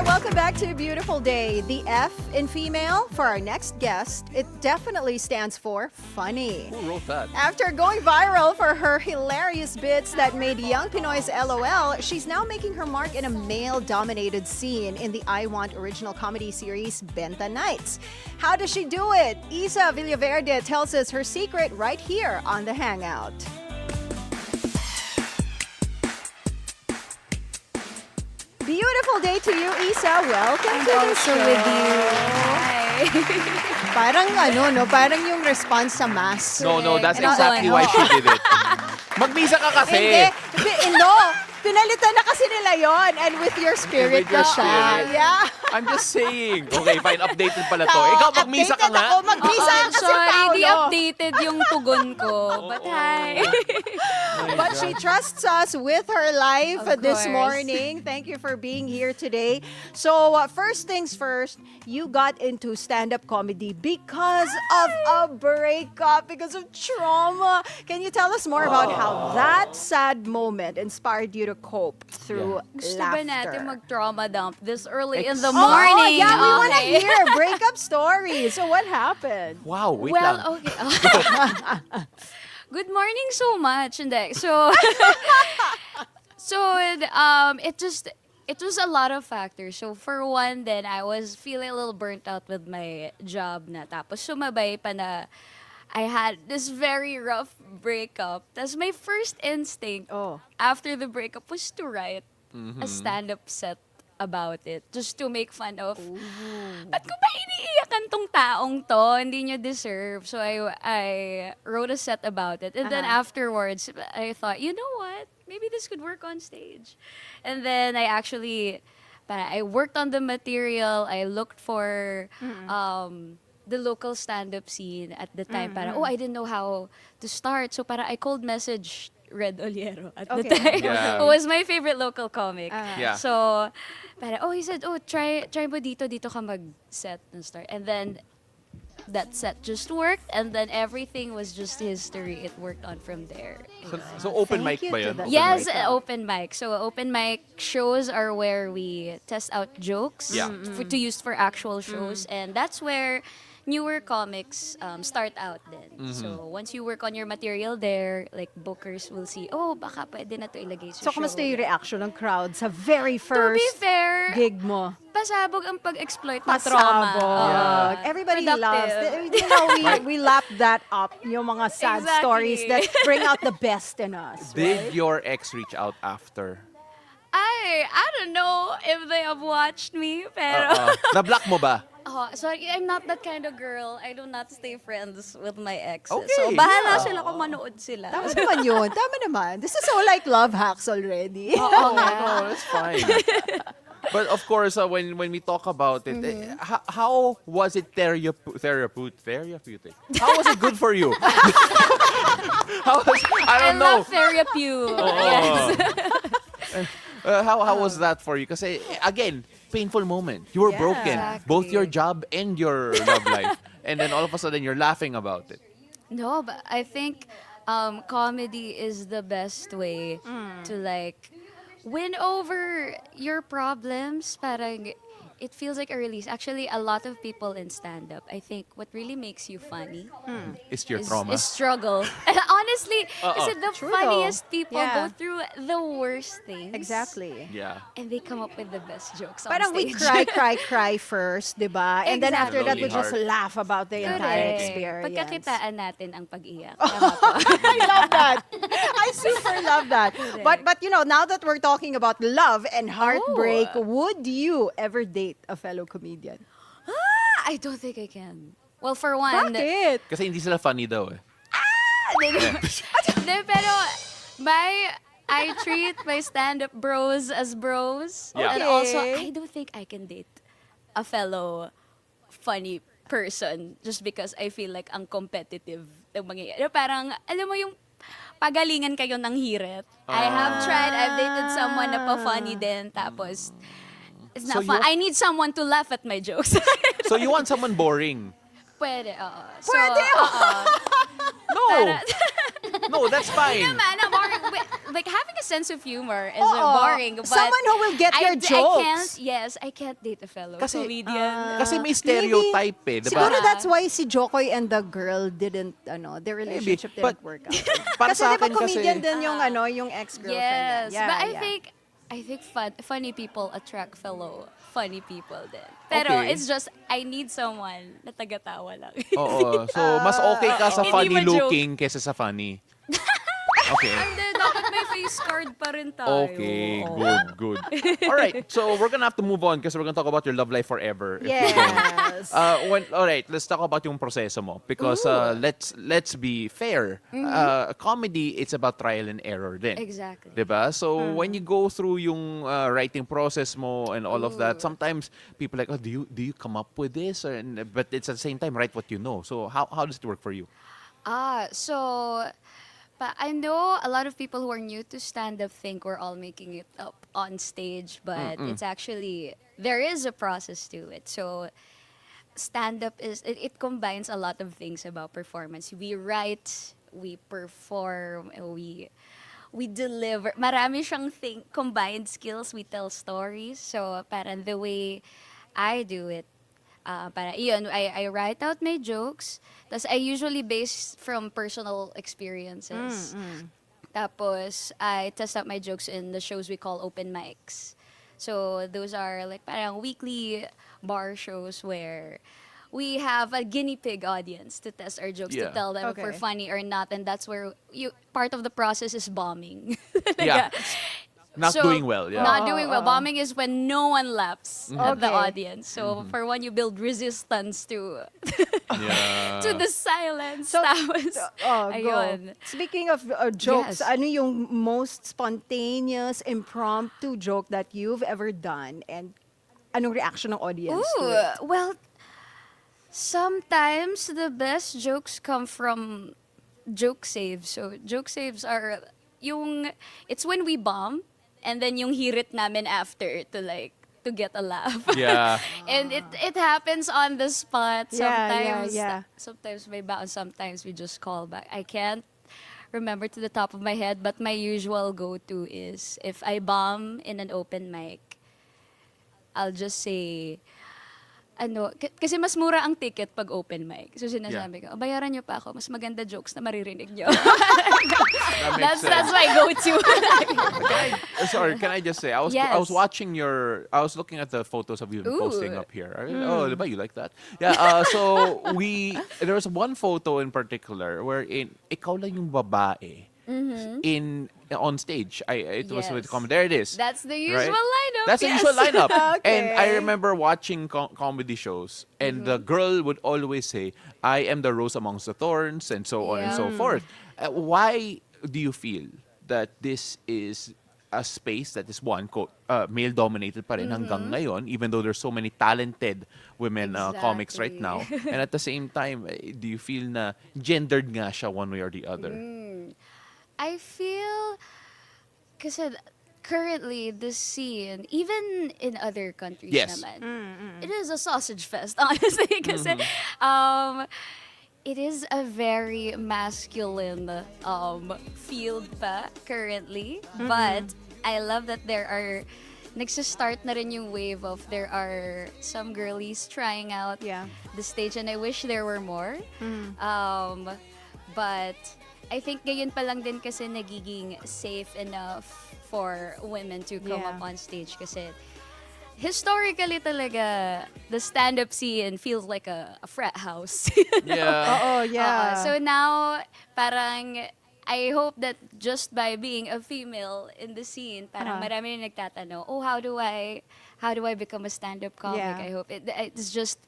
Welcome back to Beautiful Day. The F in female for our next guest, it definitely stands for funny. Who wrote that? After going viral for her hilarious bits that made young Pinoys LOL, she's now making her mark in a male-dominated scene in the I Want original comedy series Benta Nights. How does she do it? Issa Villaverde tells us her secret right here on The Hangout. Beautiful day to you, Issa. Welcome to the show. with you. Hi. Parang yung response sa mass. No, that's Ano, exactly ano? why she did it. Magmisa ka kasi. No. Pinalitan na kasi nila yon, and with your spirit With your na siya. spirit. Yeah. I'm just saying. Okay, fine. Updated pala to. Ikaw, magmisa ka Updated nga. ako. Magmisa ka kasi, Sorry, di Paolo. updated yung tugon ko. But hi. But she trusts us with her life Of this course. morning. Thank you for being here today. So, first things first, you got into stand-up comedy because of a breakup, because of trauma. Can you tell us more about how that sad moment inspired you to cope through Gusto laughter? ba natin mag-trauma dump this early in the Oh, morning? yeah, we want to Okay. hear breakup stories. So what happened? Wow, wait lang. Well, okay. Good morning so much. Hindi. So, it was a lot of factors. So, for one, then I was feeling a little burnt out with my job na. Tapos, sumabay pa na I had this very rough breakup. Tapos, my first instinct after the breakup was to write a stand-up set about it. Just to make fun of, ba't ko ba iniiyakan tong taong to? Hindi niya deserve. So, I wrote a set about it. And then afterwards, I thought, you know what? Maybe this could work on stage. And then I worked on the material. I looked for the local stand-up scene at the time. I didn't know how to start. So I cold messaged Red Oliero at the time, Yeah. who was my favorite local comic. Yeah. So, he said, try mo dito ka mag-set and start. And then, that set just worked, and then everything was just history. It worked on from there. So open Thank mic you ba to yun? the- Open Yes, mic? open mic. So open mic shows are where we test out jokes Yeah. to use for actual shows, and that's where newer comics start out then. So once you work on your material there, like bookers will see, baka pwede na to ilagay sa So, show. kamusta yung reaction ng crowd sa very To first be fair, gig mo? pasabog ang pag-exploit ng trauma. Pasabog. Everybody Productive. loves. We lap that up. Yung mga sad Exactly. stories that bring out the best in us. Did your ex reach out after? I don't know if they have watched me, pero... Na-block mo ba? Sorry, I'm not that kind of girl. I do not stay friends with my exes. Okay, So, bahala yeah. sila kung manood sila. Tama naman yun. Tama naman. This is all like love hacks already. No, that's fine. But of course, when we talk about it, how was it therapeutic? How was it good for you? I don't know. love therapy. Yes. How was that for you? Kasi again, painful moment. You were broken, both your job and your love life, and then all of a sudden you're laughing about it. No, but I think comedy is the best way to like win over your problems. Parang it feels like a release. Actually, a lot of people in stand-up, I think what really makes you funny Is your trauma? is struggle. honestly, kasi the True funniest though. people Yeah. go through the worst things. Exactly. Yeah. And they come up with the best jokes on Parang we stage. cry first, di ba? And then after that, we Lonely just heart. laugh about the entire experience. Pagkakitaan natin ang pag-iyak. Tama po. I love that. I super love that. But you know, now that we're talking about love and heartbreak, would you ever date a fellow comedian? I don't think I can. Well, for one, Bakit? Kasi hindi sila funny daw eh. Hindi, pero I treat my stand-up bros as bros. Yeah. And also, Okay. I don't think I can date a fellow funny person just because I feel like ang competitive ng mangyayari. Parang, alam mo yung pagalingan kayo ng hirit. I have tried, I've dated someone na pa-funny din, tapos it's not So fun. you- I need someone to laugh at my jokes. So you want someone boring? Pwede, oo. So, Pwede, No. No, that's fine. naman, boring. Like, having a sense of humor is Oo. boring. But Someone who will get your jokes. I can't date a fellow Kasi- comedian. Kasi may stereotype eh, di ba? Siguro that's why si Jokoy and the girl didn't, their relationship But- didn't work out. Para Kasi sa di ba akin kasi, comedian din yung ex-girlfriend. Yes, niya. but Yeah. I think funny people attract fellow funny people din. Pero Okay. it's just, I need someone na taga-tawa lang. Oo. So, mas okay ka sa Hindi funny ma-joke. looking kesa sa funny. Okay. Hindi, dapat may face card pa rin tayo. Okay, good. All right, so we're gonna have to move on because we're gonna talk about your love life forever. if we don't. Yes. All right, let's talk about yung proseso mo because let's be fair. Comedy, it's about trial and error din. Exactly. Diba? So when you go through yung writing process mo and all of that, sometimes people like, oh, do you come up with this? But it's at the same time write what you know. So how does it work for you? But I know a lot of people who are new to stand-up think we're all making it up on stage, but it's actually, there is a process to it. So stand-up it combines a lot of things about performance. We write, we perform, we deliver. Marami siyang combined skills. We tell stories. So parang the way I do it, I write out my jokes. Tapos I usually base from personal experiences. Tapos I test out my jokes in the shows we call open mics. So those are like parang weekly bar shows where we have a guinea pig audience to test our jokes to Yeah. tell them if we're Okay. funny or not, and that's where part of the process is bombing. Yeah. Not doing well, yeah. Not doing well. Bombing is when no one laughs at the Okay. audience. So for one, you build resistance to Yeah. to the silence. So, Tapos, go. ayun. Speaking of jokes, Yes. ano yung most spontaneous, impromptu joke that you've ever done? And anong reaction ng audience to it? Well, sometimes the best jokes come from joke saves. So joke saves are it's when we bomb and then yung hirit namin after to get a laugh. Yeah. And it happens on the spot. Yeah, Sometimes yeah. sometimes may baon, sometimes we just call back. I can't remember to the top of my head, but my usual go-to is if I bomb in an open mic, I'll just say, kasi mas mura ang ticket pag open mic. So sinasabi ko, bayaran niyo pa ako, mas maganda jokes na maririnig niyo. That makes sense. That's my go-to. Sorry, can I just say, I was Yes. watching I was looking at the photos of you posting up here. Oh, diba, you like that? Yeah, so there was one photo in particular wherein ikaw lang yung babae on stage. It was with Yes. comedy. There it is. That's the usual Right? lineup. That's the yes. usual lineup. Okay. And I remember watching comedy shows, and the girl would always say, I am the rose amongst the thorns, and so on and so forth. Why do you feel that this is a space that is quote, male-dominated pa rin hanggang ngayon, even though there's so many talented women comics right now? And at the same time, do you feel na gendered nga siya one way or the other? I feel, kasi currently the scene, even in other countries Yes. naman, it is a sausage fest, honestly. Kasi it is a very masculine field pa currently. But I love that there are, nagsistart na rin yung wave of there are some girlies trying out Yeah. the stage, and I wish there were more. But I think ngayon pa lang din kasi nagiging safe enough for women to come Yeah. up on stage kasi historically talaga, the stand-up scene feels like a frat house. Yeah. Oh, yeah. So now, parang, I hope that just by being a female in the scene, parang marami rin nagtatanong, oh, how do I become a stand-up comic? Yeah. I hope it's just,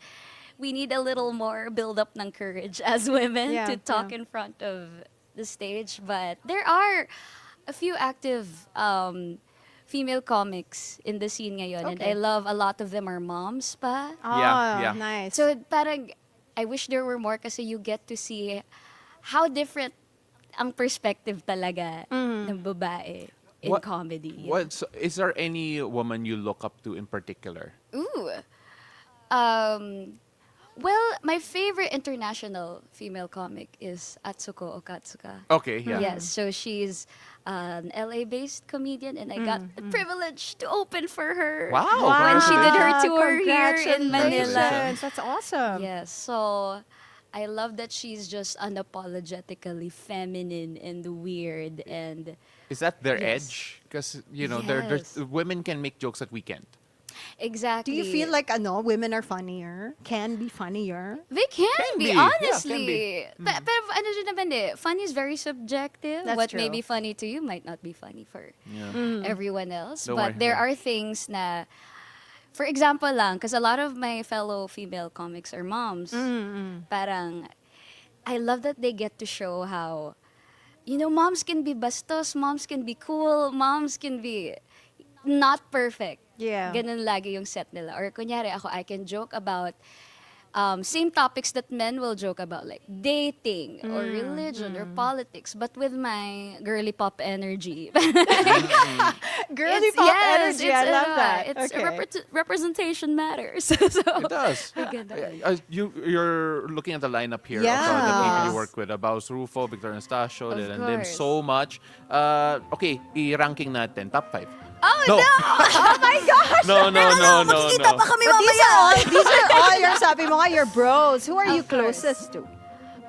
we need a little more build-up ng courage as women Yeah, to talk in front of the stage. But there are a few active female comics in the scene ngayon. And Okay. I love a lot of them are moms pa. Oh, Yeah. nice. So parang, I wish there were more kasi you get to see how different ang perspective talaga ng babae in What- comedy. Is there any woman you look up to in particular? Ooh. Well, my favorite international female comic is Atsuko Okatsuka. Okay, yeah. Yes, so she's an LA-based comedian, and I got the privilege to open for her. Wow. When she did her Wow, tour here in Manila. congratulations. That's awesome. Yes, so I love that she's just unapologetically feminine and weird, and Is that their Yes. edge? Because, there's, Yes. women can make jokes that we can't. Do exactly. you feel like women are funnier? Can be funnier? They can be. be, Yeah, honestly. can be. Pero ano din naman funny is very subjective. That's What may true. be funny to you might not be funny for Yeah. everyone else. Don't But worry, there yeah. are things na, for example lang, because a lot of my fellow female comics are moms. Parang, I love that they get to show how, moms can be bastos, moms can be cool, moms can be not perfect. Yeah. Ganun lagi yung set nila. Or kunyari ako, I can joke about same topics that men will joke about, like dating or religion or politics, but with my girly pop energy. Girly It's- pop yes, energy. I it's, love that. It's Okay. representation matters. So, It does. Maganda. You're looking at the lineup here Yeah. of the people you work with. Baus Rufo, Victor Anastasio, Of and them course. so much. Okay, i-ranking natin. Top 5. Oh, No. Oh my gosh! No. Makikita pa kami mamaya. These are all your, sabi mo nga, your bros. Who are you Of course. closest to?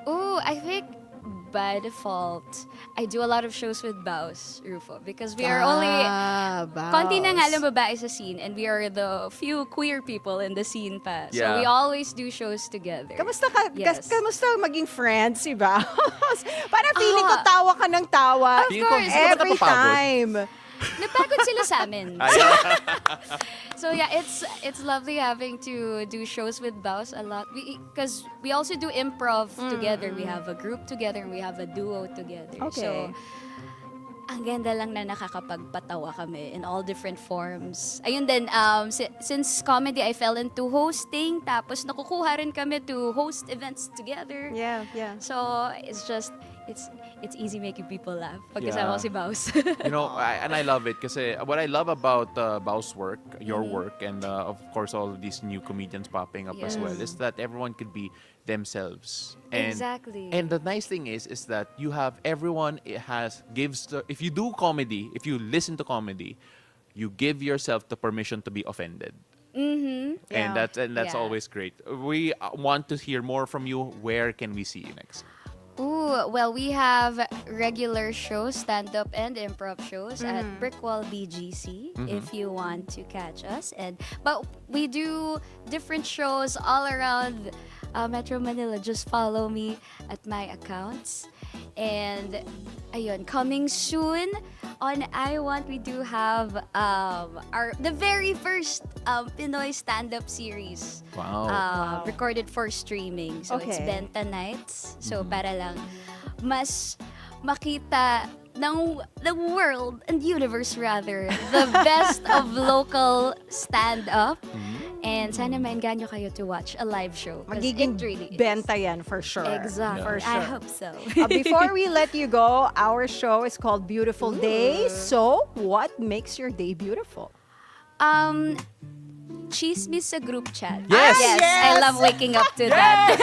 Ooh, I think by default, I do a lot of shows with Baus Rufo because we are only konti na nga lang babae sa scene, and we are the few queer people in the scene pa. So Yeah. we always do shows together. Kamusta ka? Yes. Kamusta maging friends, si Baus? Parang feeling ko tawa ka ng tawa. Of course. Hindi ka ba Every napapagod? time. Napagod sila sa amin. So yeah, it's lovely having to do shows with Baus a lot because we also do improv together. We have a group together and we have a duo together. Okay. So ang ganda lang na nakakapagpatawa kami in all different forms. Ayun din, since comedy, I fell into hosting, tapos nakukuha rin kami to host events together. Yeah. So it's just, it's easy making people laugh pag Yeah. kasama ko si Baus. And I love it kasi what I love about Baus' work, your work, and of course all of these new comedians popping up as Yes. well, is that everyone could be themselves. And, Exactly. And the nice thing is that you have everyone if you do comedy, if you listen to comedy, you give yourself the permission to be offended. Mm-hmm. And Yeah. that's Yeah. always great. We want to hear more from you. Where can we see you next? Ooh, well, we have regular shows, stand-up and improv shows at Brickwall BGC if you want to catch us. But we do different shows all around Metro Manila. Just follow me at my accounts. And ayun, coming soon on iWant, we do have the very first Pinoy stand-up series. Wow. Recorded for streaming. So it's Okay. Benta Nights. So para lang mas makita ng the world and universe rather the best of local stand-up. And sana maengganyo kayo to watch a live show. 'Cause Magiging it really is. benta yan for sure. Exactly. For I sure. hope so. Before we let you go, our show is called Beautiful Day. So, what makes your day beautiful? Chismis sa group chat. Yes! Yes, Yes! I love waking up to that.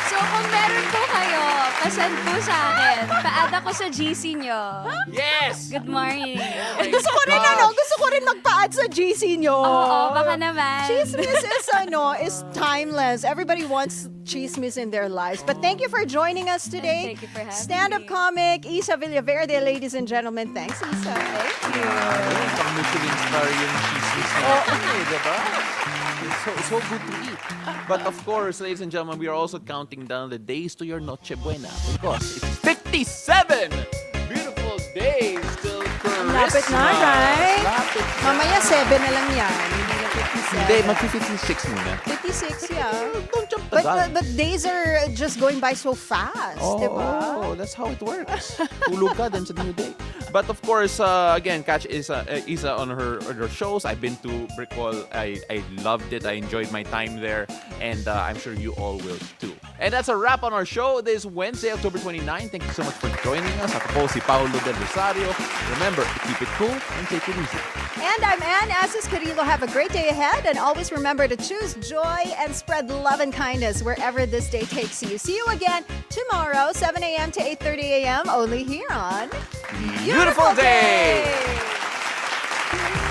So kung meron meron po kayo. Pasend po sa akin. Pa-add ako sa GC nyo. Yes! Good morning. Gusto ko rin magpa-add sa GC nyo. Oo, baka naman. Chismis is timeless. Everybody wants chismis in their lives. But thank you for joining us today. Thank you for having Stand-up me. comic, Issa Villaverde, ladies and gentlemen. Thanks, Issa. Thank you. Pang Michelin star yung chismis natin diba? It's so good to eat. But of course, ladies and gentlemen, we are also counting down the days to your Noche Buena because it's 57 beautiful days till Christmas. Lapit na, right? Lapit na. Mamaya 7 na lang yan. Hindi na 57. Hindi, mag-56 muna. 56, yeah. Don't jump the But, gun. but days are just going by so fast, diba? Oh, that's how it works. Tulog ka, then it's a new day. But of course, again, catch Isa on her shows. I've been to Brickwall. I loved it. I enjoyed my time there. And I'm sure you all will too. And that's a wrap on our show this Wednesday, October 29. Thank you so much for joining us. Ako po si Paolo del Rosario. Remember, keep it cool and take it easy. And I'm Ann Asis-Carilo. Have a great day ahead. And always remember to choose joy and spread love and kindness wherever this day takes you. See you again tomorrow, 7 a.m. to 8:30 a.m. only here on Beautiful day! Day!